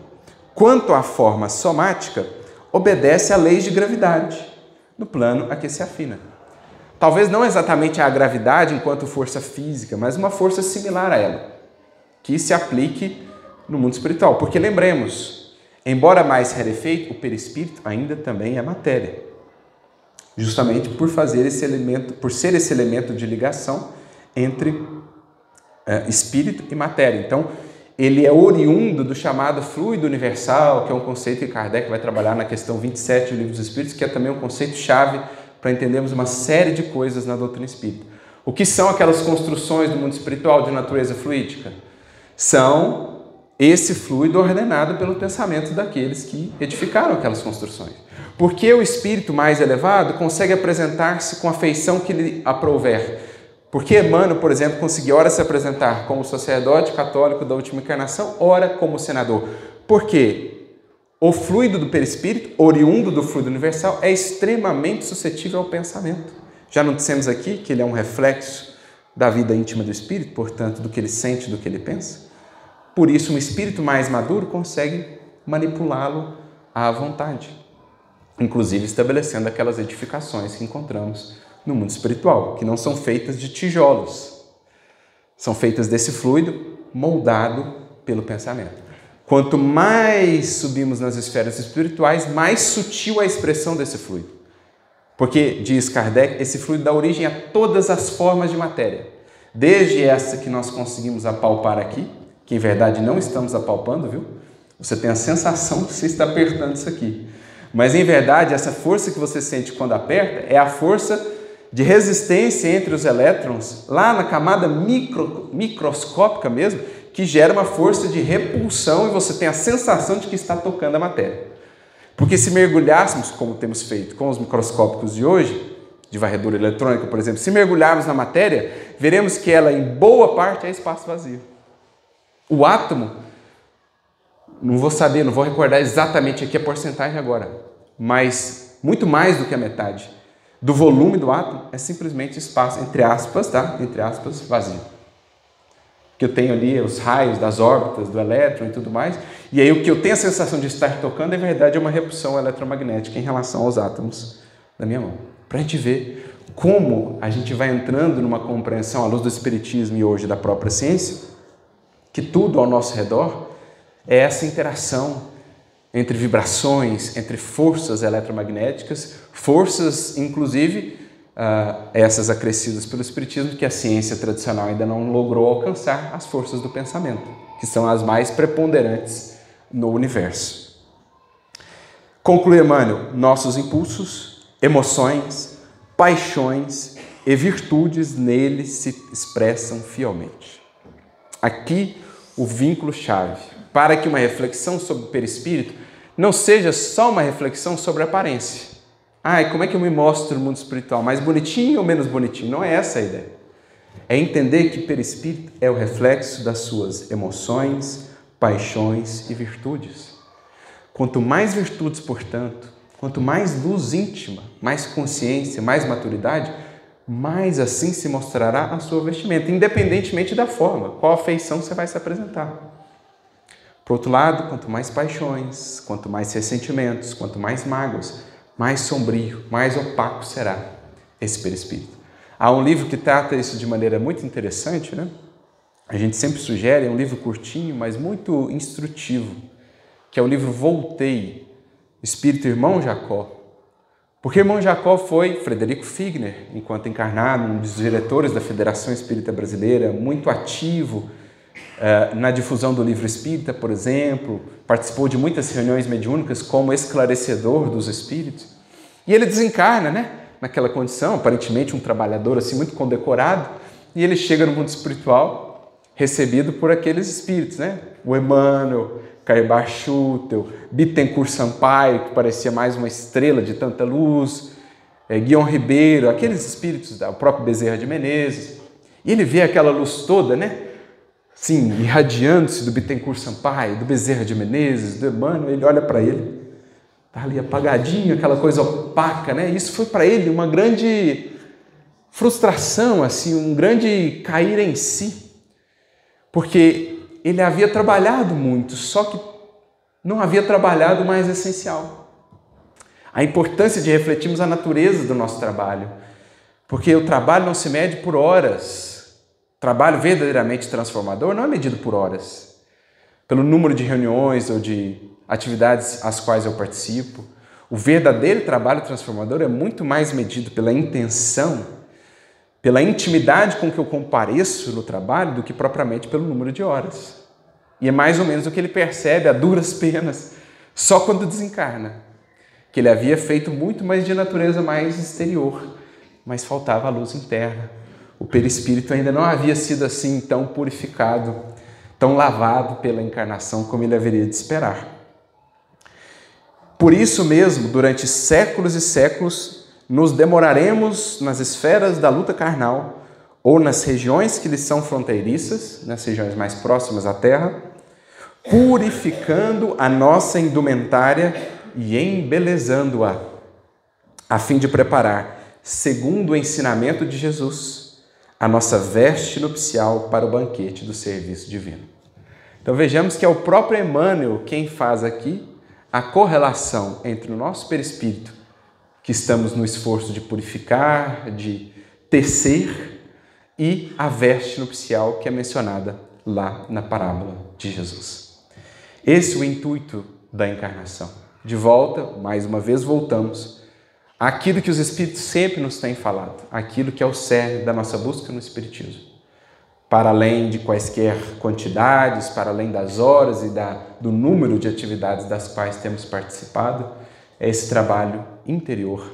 quanto à forma somática, obedece a leis de gravidade, no plano a que se afina. Talvez não exatamente a gravidade enquanto força física, mas uma força similar a ela, que se aplique no mundo espiritual. Porque lembremos, embora mais rarefeito, o perispírito ainda também é matéria. Justamente por fazer esse elemento, por ser esse elemento de ligação entre espírito e matéria. Então, ele é oriundo do chamado fluido universal, que é um conceito que Kardec vai trabalhar na questão 27 do Livro dos Espíritos, que é também um conceito-chave para entendermos uma série de coisas na doutrina espírita. O que são aquelas construções do mundo espiritual de natureza fluídica? São esse fluido ordenado pelo pensamento daqueles que edificaram aquelas construções. Porque o espírito mais elevado consegue apresentar-se com a feição que lhe aprouver. Porque Emmanuel, por exemplo, conseguiu ora se apresentar como sacerdote católico da última encarnação, ora como senador. Por quê? O fluido do perispírito, oriundo do fluido universal, é extremamente suscetível ao pensamento. Já não dissemos aqui que ele é um reflexo da vida íntima do espírito, portanto, do que ele sente, do que ele pensa? Por isso, um espírito mais maduro consegue manipulá-lo à vontade, inclusive estabelecendo aquelas edificações que encontramos no mundo espiritual, que não são feitas de tijolos, são feitas desse fluido moldado pelo pensamento. Quanto mais subimos nas esferas espirituais, mais sutil a expressão desse fluido. Porque, diz Kardec, esse fluido dá origem a todas as formas de matéria, desde essa que nós conseguimos apalpar aqui, que em verdade não estamos apalpando, viu? Você tem a sensação que você está apertando isso aqui. Mas em verdade, essa força que você sente quando aperta é a força de resistência entre os elétrons, lá na camada microscópica mesmo, que gera uma força de repulsão e você tem a sensação de que está tocando a matéria. Porque se mergulhássemos, como temos feito com os microscópicos de hoje, de varredura eletrônica, por exemplo, se mergulharmos na matéria, veremos que ela, em boa parte, é espaço vazio. O átomo, não vou recordar exatamente aqui a porcentagem agora, mas muito mais do que a metade do volume do átomo é simplesmente espaço, entre aspas, tá? Entre aspas, vazio. Que eu tenho ali os raios das órbitas do elétron e tudo mais, e aí o que eu tenho a sensação de estar tocando, em verdade, é uma repulsão eletromagnética em relação aos átomos da minha mão. Para a gente ver como a gente vai entrando numa compreensão à luz do espiritismo e hoje da própria ciência, que tudo ao nosso redor é essa interação entre vibrações, entre forças eletromagnéticas, forças, inclusive, essas acrescidas pelo espiritismo, que a ciência tradicional ainda não logrou alcançar, as forças do pensamento, que são as mais preponderantes no universo. Conclui Emmanuel: nossos impulsos, emoções, paixões e virtudes nele se expressam fielmente. Aqui o vínculo-chave, para que uma reflexão sobre o perispírito não seja só uma reflexão sobre a aparência. E como é que eu me mostro no mundo espiritual? Mais bonitinho ou menos bonitinho? Não é essa a ideia. É entender que perispírito é o reflexo das suas emoções, paixões e virtudes. Quanto mais virtudes, portanto, Quanto mais luz íntima, mais consciência, mais maturidade, mais assim se mostrará a sua vestimenta, independentemente da forma, qual afeição você vai se apresentar. Por outro lado, quanto mais paixões, quanto mais ressentimentos, quanto mais mágoas, mais sombrio, mais opaco será esse perispírito. Há um livro que trata isso de maneira muito interessante, né? A gente sempre sugere, é um livro curtinho, mas muito instrutivo, que é o livro Voltei, Espírito Irmão Jacó. Porque irmão Jacó foi Frederico Figner, enquanto encarnado, um dos diretores da Federação Espírita Brasileira, muito ativo na difusão do livro espírita, por exemplo, participou de muitas reuniões mediúnicas como esclarecedor dos espíritos. E ele desencarna, né? Naquela condição, aparentemente um trabalhador assim muito condecorado, e ele chega no mundo espiritual recebido por aqueles espíritos, né? O Emmanuel, Caibar Schutel, Bittencourt Sampaio, que parecia mais uma estrela de tanta luz, Guion Ribeiro, aqueles espíritos, o próprio Bezerra de Menezes. E ele vê aquela luz toda, né? Sim, irradiando-se do Bittencourt Sampaio, do Bezerra de Menezes, do Emmanuel. Ele olha para ele, está ali apagadinho, aquela coisa opaca, né? Isso foi para ele uma grande frustração, assim, um grande cair em si, porque ele havia trabalhado muito, só que não havia trabalhado o mais essencial. A importância de refletirmos a natureza do nosso trabalho, porque o trabalho não se mede por horas. O trabalho verdadeiramente transformador não é medido por horas, pelo número de reuniões ou de atividades às quais eu participo. O verdadeiro trabalho transformador é muito mais medido pela intenção, pela intimidade com que eu compareço no trabalho do que propriamente pelo número de horas. E é mais ou menos o que ele percebe a duras penas, só quando desencarna, que ele havia feito muito mais de natureza mais exterior, mas faltava a luz interna. O perispírito ainda não havia sido assim tão purificado, tão lavado pela encarnação como ele haveria de esperar. Por isso mesmo, durante séculos e séculos, nos demoraremos nas esferas da luta carnal ou nas regiões que lhes são fronteiriças, nas regiões mais próximas à Terra, purificando a nossa indumentária e embelezando-a, a fim de preparar, segundo o ensinamento de Jesus, a nossa veste nupcial para o banquete do serviço divino. Então vejamos que é o próprio Emmanuel quem faz aqui a correlação entre o nosso perispírito, que estamos no esforço de purificar, de tecer, e a veste nupcial que é mencionada lá na parábola de Jesus. Esse é o intuito da encarnação. De volta, mais uma vez voltamos àquilo que os Espíritos sempre nos têm falado, aquilo que é o cerne da nossa busca no Espiritismo. Para além de quaisquer quantidades, para além das horas e do número de atividades das quais temos participado, é esse trabalho interior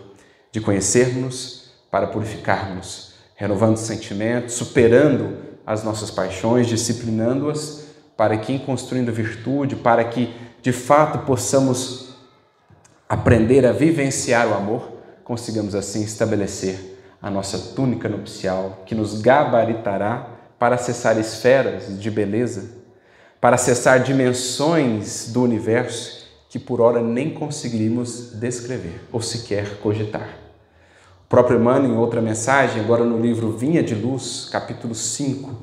de conhecermos para purificarmos, renovando os sentimentos, superando as nossas paixões, disciplinando-as, para que, em construindo virtude, para que, de fato, possamos aprender a vivenciar o amor, consigamos assim estabelecer a nossa túnica nupcial, que nos gabaritará para acessar esferas de beleza, para acessar dimensões do universo que por ora nem conseguiríamos descrever ou sequer cogitar. O próprio Emmanuel, em outra mensagem, agora no livro Vinha de Luz, capítulo 5,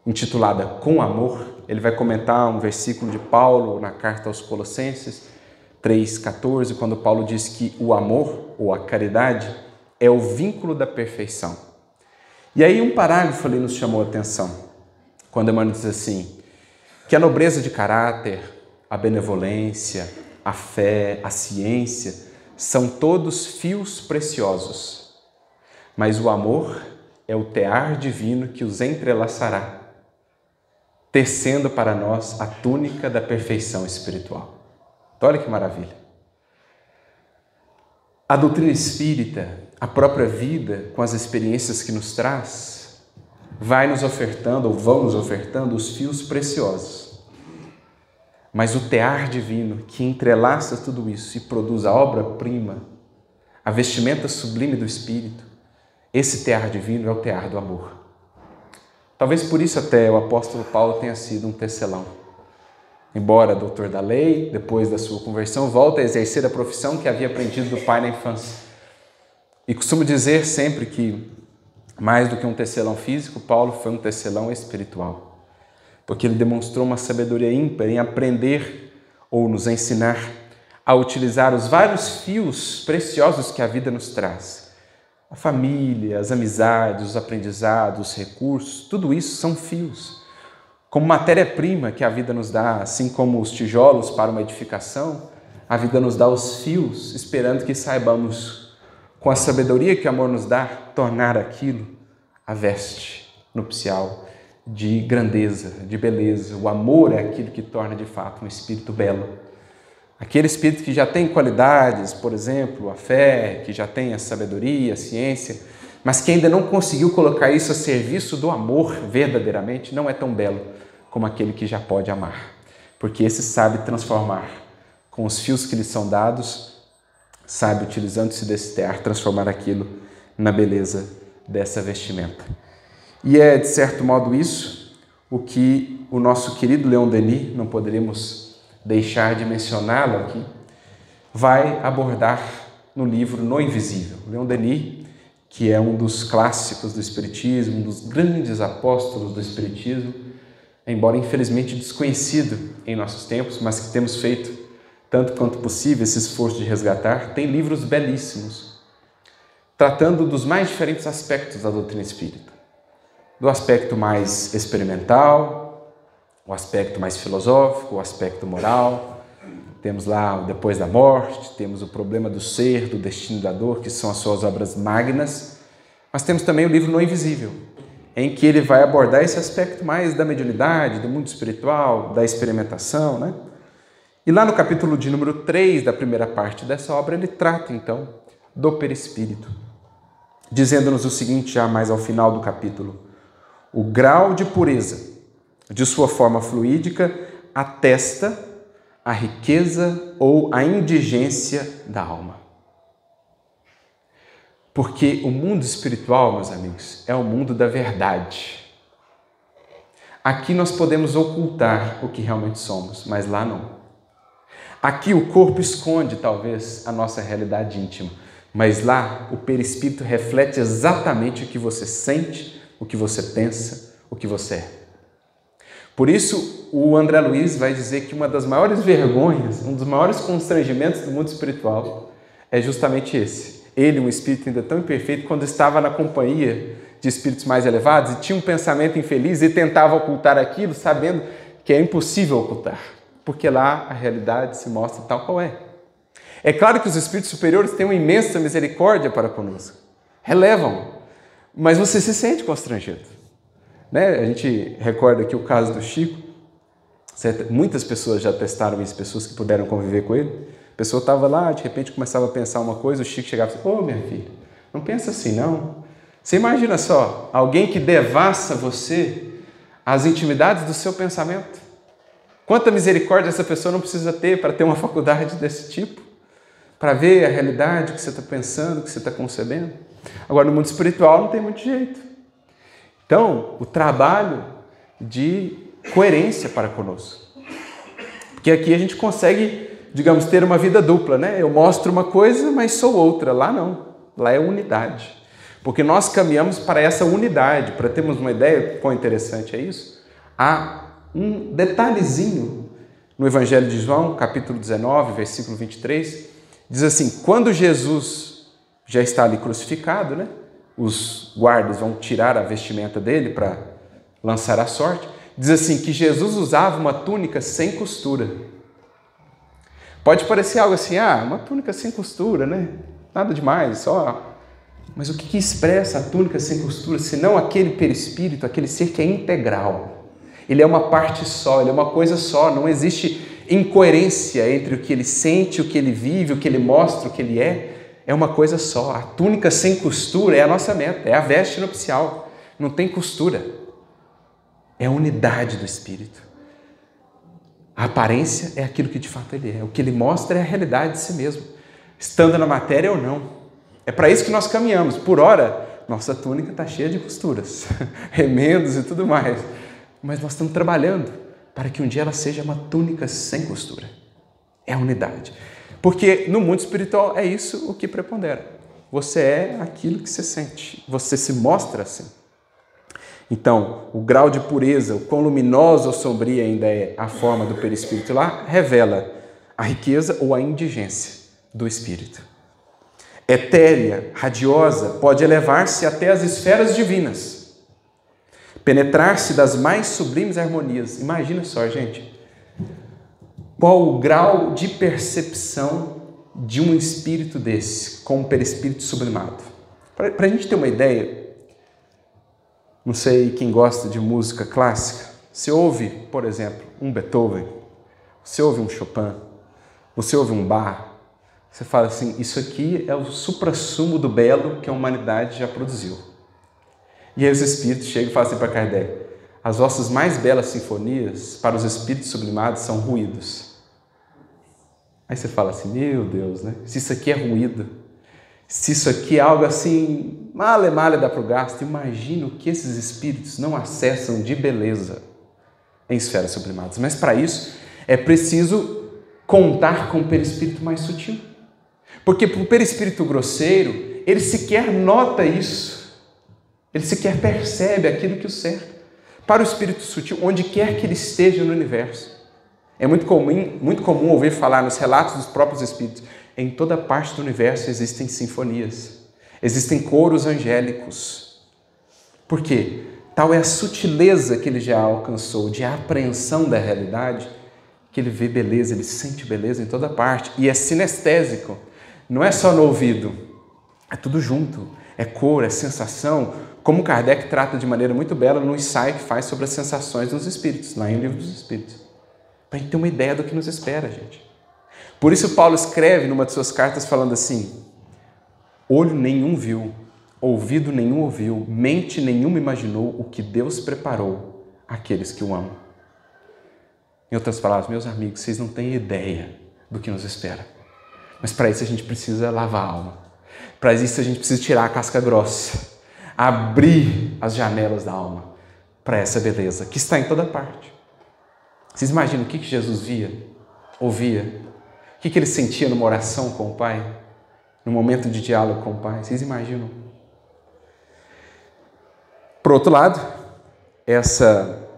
intitulada Com Amor, ele vai comentar um versículo de Paulo na carta aos Colossenses 3,14, quando Paulo diz que o amor, ou a caridade, é o vínculo da perfeição. E aí um parágrafo ali nos chamou a atenção, quando Emmanuel diz assim, que a nobreza de caráter, a benevolência, a fé, a ciência, são todos fios preciosos, mas o amor é o tear divino que os entrelaçará, tecendo para nós a túnica da perfeição espiritual. Então, olha que maravilha. A doutrina espírita, a própria vida, com as experiências que nos traz, vai nos ofertando, ou vão nos ofertando, os fios preciosos. Mas o tear divino que entrelaça tudo isso e produz a obra-prima, a vestimenta sublime do Espírito, esse tear divino é o tear do amor. Talvez por isso até o apóstolo Paulo tenha sido um tecelão. embora doutor da lei, depois da sua conversão, volta a exercer a profissão que havia aprendido do pai na infância. E costumo dizer sempre que, mais do que um tecelão físico, Paulo foi um tecelão espiritual, porque ele demonstrou uma sabedoria ímpar em aprender ou nos ensinar a utilizar os vários fios preciosos que a vida nos traz. A família, as amizades, os aprendizados, os recursos, tudo isso são fios. Como matéria-prima que a vida nos dá, assim como os tijolos para uma edificação, a vida nos dá os fios, esperando que saibamos, com a sabedoria que o amor nos dá, tornar aquilo a veste nupcial de grandeza, de beleza. O amor é aquilo que torna de fato um espírito belo. Aquele espírito que já tem qualidades, por exemplo, a fé, que já tem a sabedoria, a ciência, mas que ainda não conseguiu colocar isso a serviço do amor verdadeiramente, não é tão belo como aquele que já pode amar. Porque esse sabe transformar com os fios que lhe são dados, sabe, utilizando-se desse tear, transformar aquilo na beleza dessa vestimenta. E é, de certo modo, isso o que o nosso querido Leon Denis, não poderíamos deixar de mencioná-lo aqui, vai abordar no livro No Invisível. Leon Denis, que é um dos clássicos do Espiritismo, um dos grandes apóstolos do Espiritismo, embora infelizmente desconhecido em nossos tempos, mas que temos feito tanto quanto possível esse esforço de resgatar, tem livros belíssimos, tratando dos mais diferentes aspectos da doutrina espírita. Do aspecto mais experimental, o aspecto mais filosófico, o aspecto moral. Temos lá o depois da morte, temos o problema do ser, do destino da dor, que são as suas obras magnas. Mas temos também o livro No Invisível, em que ele vai abordar esse aspecto mais da mediunidade, do mundo espiritual, da experimentação, né? E lá no capítulo de número 3 da primeira parte dessa obra, ele trata, então, do perispírito, dizendo-nos o seguinte, já mais ao final do capítulo: o grau de pureza de sua forma fluídica atesta a riqueza ou a indigência da alma. Porque o mundo espiritual, meus amigos, é o mundo da verdade. Aqui nós podemos ocultar o que realmente somos, mas lá não. Aqui o corpo esconde, talvez, a nossa realidade íntima, mas lá o perispírito reflete exatamente o que você sente, o que você pensa, o que você é. Por isso, o André Luiz vai dizer que uma das maiores vergonhas, um dos maiores constrangimentos do mundo espiritual é justamente esse. Ele, um espírito ainda tão imperfeito, quando estava na companhia de espíritos mais elevados e tinha um pensamento infeliz e tentava ocultar aquilo, sabendo que é impossível ocultar, porque lá a realidade se mostra tal qual é. É claro que os espíritos superiores têm uma imensa misericórdia para conosco, relevam, mas você se sente constrangido. Né? A gente recorda aqui o caso do Chico, muitas pessoas já testaram isso, pessoas que puderam conviver com ele. A pessoa estava lá, de repente começava a pensar uma coisa, o Chico chegava e disse: ô minha filha, não pensa assim não. Você imagina só, alguém que devassa você as intimidades do seu pensamento. Quanta misericórdia essa pessoa não precisa ter para ter uma faculdade desse tipo, para ver a realidade que você está pensando, que você está concebendo. Agora, no mundo espiritual não tem muito jeito. Então, o trabalho de coerência para conosco. Porque aqui a gente consegue, digamos, ter uma vida dupla, né? Eu mostro uma coisa, mas sou outra. Lá não. Lá é unidade. Porque nós caminhamos para essa unidade. Para termos uma ideia, quão interessante é isso, há um detalhezinho no Evangelho de João, capítulo 19, versículo 23, diz assim: quando Jesus já está ali crucificado, né? Os guardas vão tirar a vestimenta dele para lançar a sorte. Diz assim, que Jesus usava uma túnica sem costura. Pode parecer algo assim, uma túnica sem costura, né? Nada demais, só... Mas o que expressa a túnica sem costura, senão aquele perispírito, aquele ser que é integral? Ele é uma parte só, ele é uma coisa só, não existe incoerência entre o que ele sente, o que ele vive, o que ele mostra, o que ele é. É uma coisa só. A túnica sem costura é a nossa meta, é a veste nupcial. Não tem costura. É a unidade do Espírito. A aparência é aquilo que de fato ele é. O que ele mostra é a realidade de si mesmo, estando na matéria ou não. É para isso que nós caminhamos. Por ora, nossa túnica está cheia de costuras, remendos e tudo mais. Mas nós estamos trabalhando para que um dia ela seja uma túnica sem costura. É a unidade. Porque no mundo espiritual é isso o que prepondera. Você é aquilo que você sente, você se mostra assim. Então, o grau de pureza, o quão luminosa ou sombria ainda é a forma do perispírito lá, revela a riqueza ou a indigência do espírito. Etérea, radiosa, pode elevar-se até as esferas divinas, penetrar-se das mais sublimes harmonias. Imagina só, gente, qual o grau de percepção de um espírito desse, com um perispírito sublimado. Para a gente ter uma ideia, não sei quem gosta de música clássica, você ouve, por exemplo, um Beethoven, você ouve um Chopin, você ouve um Bach, você fala assim, isso aqui é o suprassumo do belo que a humanidade já produziu. E aí os espíritos chegam e falam assim para Kardec, as vossas mais belas sinfonias, para os espíritos sublimados, são ruídos. Aí você fala assim, meu Deus, né? Se isso aqui é ruído, se isso aqui é algo assim, male dá para o gasto, imagina o que esses espíritos não acessam de beleza em esferas sublimadas. Mas para isso é preciso contar com o perispírito mais sutil. Porque para o perispírito grosseiro, ele sequer nota isso, ele sequer percebe aquilo que o cerca. Para o espírito sutil, onde quer que ele esteja no universo, é muito comum ouvir falar nos relatos dos próprios espíritos, em toda parte do universo existem sinfonias, existem coros angélicos. Por quê? Tal é a sutileza que ele já alcançou de apreensão da realidade, que ele vê beleza, ele sente beleza em toda parte. E é sinestésico, não é só no ouvido, é tudo junto, é cor, é sensação, como Kardec trata de maneira muito bela no ensaio que faz sobre as sensações dos espíritos, lá em Livro dos Espíritos. Para a gente ter uma ideia do que nos espera, gente. Por isso Paulo escreve numa de suas cartas falando assim, olho nenhum viu, ouvido nenhum ouviu, mente nenhuma imaginou o que Deus preparou àqueles que o amam. Em outras palavras, meus amigos, vocês não têm ideia do que nos espera. Mas para isso a gente precisa lavar a alma. Para isso a gente precisa tirar a casca grossa, abrir as janelas da alma para essa beleza que está em toda parte. Vocês imaginam o que Jesus via, ouvia, o que ele sentia numa oração com o Pai, no momento de diálogo com o Pai? Vocês imaginam? Por outro lado, essa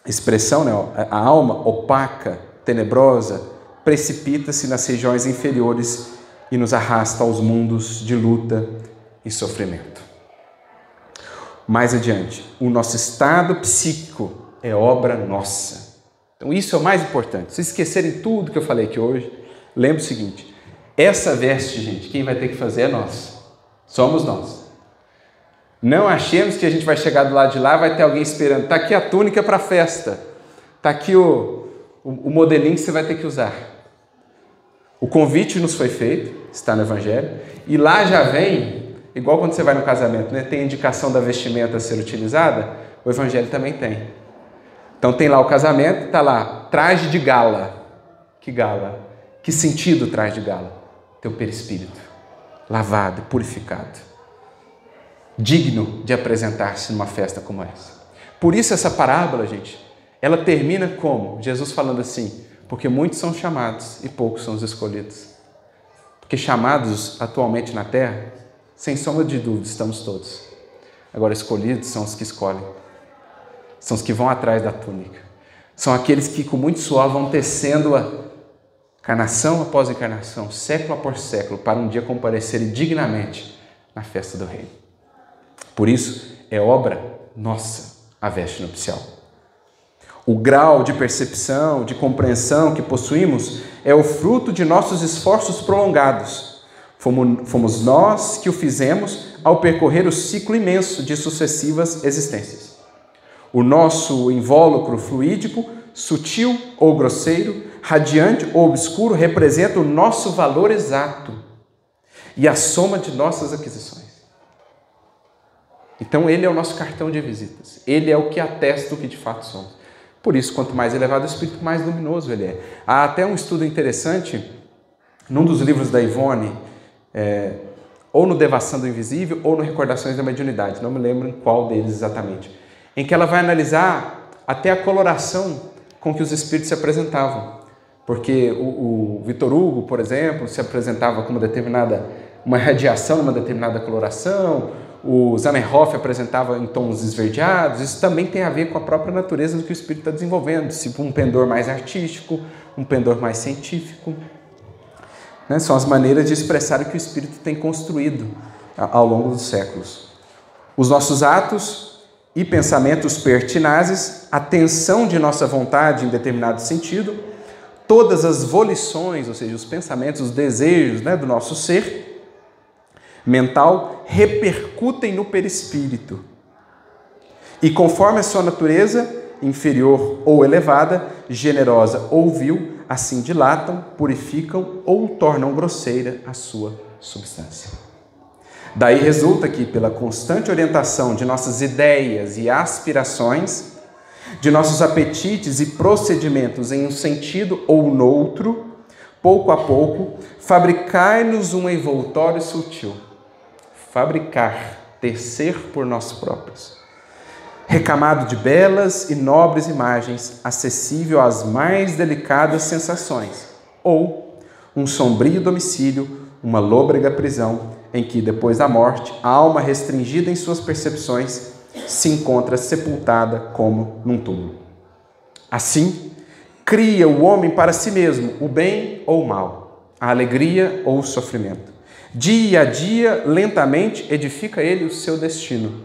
expressão, né, a alma opaca, tenebrosa, precipita-se nas regiões inferiores e nos arrasta aos mundos de luta e sofrimento. Mais adiante, o nosso estado psíquico é obra nossa. Então isso é o mais importante. Se esquecerem tudo que eu falei aqui hoje, lembre o seguinte, essa veste, gente, quem vai ter que fazer é nós. Somos nós. Não achemos que a gente vai chegar do lado de lá, vai ter alguém esperando. Está aqui a túnica para a festa. Está aqui o modelinho que você vai ter que usar. O convite nos foi feito, está no Evangelho, e lá já vem, igual quando você vai no casamento, né? Tem a indicação da vestimenta a ser utilizada, o Evangelho também tem. Então tem lá o casamento, está lá, traje de gala. Que gala? Que sentido traje de gala? Teu perispírito, lavado, purificado, digno de apresentar-se numa festa como essa. Por isso essa parábola, gente, ela termina como? Jesus falando assim, porque muitos são chamados e poucos são os escolhidos. Porque chamados atualmente na terra, sem sombra de dúvida, estamos todos. Agora escolhidos são os que escolhem. São os que vão atrás da túnica. São aqueles que com muito suor vão tecendo a encarnação após encarnação, século após século, para um dia comparecerem dignamente na festa do Rei. Por isso, é obra nossa a veste nupcial. O grau de percepção, de compreensão que possuímos é o fruto de nossos esforços prolongados. Fomos nós que o fizemos ao percorrer o ciclo imenso de sucessivas existências. O nosso invólucro fluídico, sutil ou grosseiro, radiante ou obscuro, representa o nosso valor exato e a soma de nossas aquisições. Então ele é o nosso cartão de visitas, ele é o que atesta o que de fato somos. Por isso, quanto mais elevado o espírito, mais luminoso ele é. Há até um estudo interessante, num dos livros da Ivone, ou no Devassando o Invisível, ou no Recordações da Mediunidade, não me lembro em qual deles exatamente, em que ela vai analisar até a coloração com que os espíritos se apresentavam. Porque o Victor Hugo, por exemplo, se apresentava com uma radiação numa determinada coloração, o Zamenhof apresentava em tons esverdeados. Isso também tem a ver com a própria natureza do que o espírito está desenvolvendo, tipo um pendor mais artístico, um pendor mais científico. Né? São as maneiras de expressar o que o espírito tem construído ao longo dos séculos. Os nossos atos e pensamentos pertinazes, a tensão de nossa vontade em determinado sentido, todas as volições, ou seja, os pensamentos, os desejos, né, do nosso ser mental, repercutem no perispírito. E conforme a sua natureza, inferior ou elevada, generosa ou vil, assim dilatam, purificam ou tornam grosseira a sua substância. Daí resulta que, pela constante orientação de nossas ideias e aspirações, de nossos apetites e procedimentos em um sentido ou noutro, pouco a pouco, fabricai-nos um envoltório sutil. Fabricar, tecer por nós próprios. Recamado de belas e nobres imagens, acessível às mais delicadas sensações. Ou um sombrio domicílio, uma lôbrega prisão, em que, depois da morte, a alma restringida em suas percepções se encontra sepultada como num túmulo. Assim, cria o homem para si mesmo o bem ou o mal, a alegria ou o sofrimento. Dia a dia, lentamente, edifica ele o seu destino.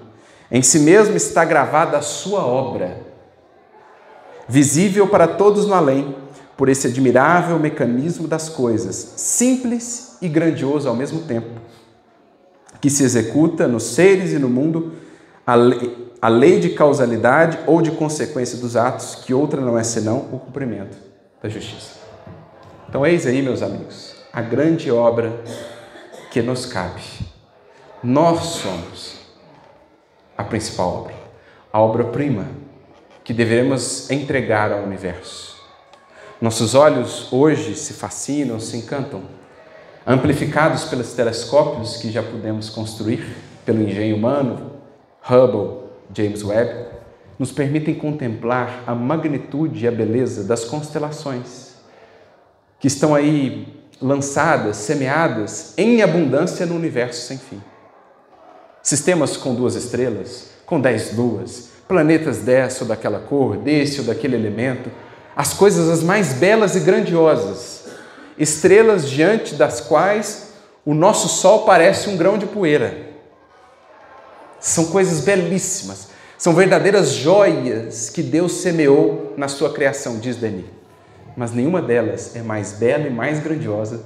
Em si mesmo está gravada a sua obra, visível para todos no além, por esse admirável mecanismo das coisas, simples e grandioso ao mesmo tempo, que se executa nos seres e no mundo a lei de causalidade ou de consequência dos atos, que outra não é senão o cumprimento da justiça. Então eis aí, meus amigos, a grande obra que nos cabe. Nós somos a principal obra, a obra-prima que devemos entregar ao universo. Nossos olhos hoje se fascinam, se encantam, amplificados pelos telescópios que já pudemos construir, pelo engenho humano, Hubble, James Webb, nos permitem contemplar a magnitude e a beleza das constelações que estão aí lançadas, semeadas em abundância no universo sem fim. Sistemas com 2 estrelas, com 10 luas, planetas dessa ou daquela cor, desse ou daquele elemento, as coisas as mais belas e grandiosas, estrelas diante das quais o nosso Sol parece um grão de poeira. São coisas belíssimas, são verdadeiras joias que Deus semeou na sua criação, diz Denis. Mas nenhuma delas é mais bela e mais grandiosa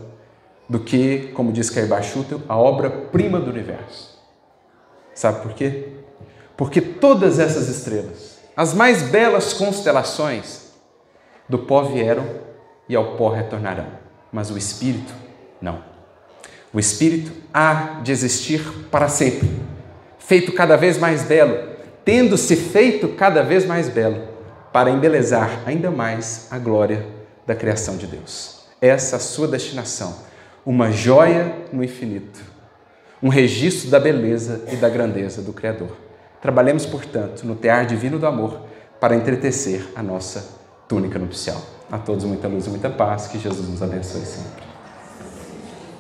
do que, como diz Caibá Schutel, a obra-prima do universo. Sabe por quê? Porque todas essas estrelas, as mais belas constelações, do pó vieram e ao pó retornarão. Mas o Espírito, não. O Espírito há de existir para sempre, feito cada vez mais belo, tendo-se feito cada vez mais belo, para embelezar ainda mais a glória da criação de Deus. Essa é a sua destinação, uma joia no infinito, um registro da beleza e da grandeza do Criador. Trabalhemos, portanto, no tear divino do amor para entretecer a nossa túnica nupcial. A todos muita luz e muita paz, que Jesus nos abençoe sempre.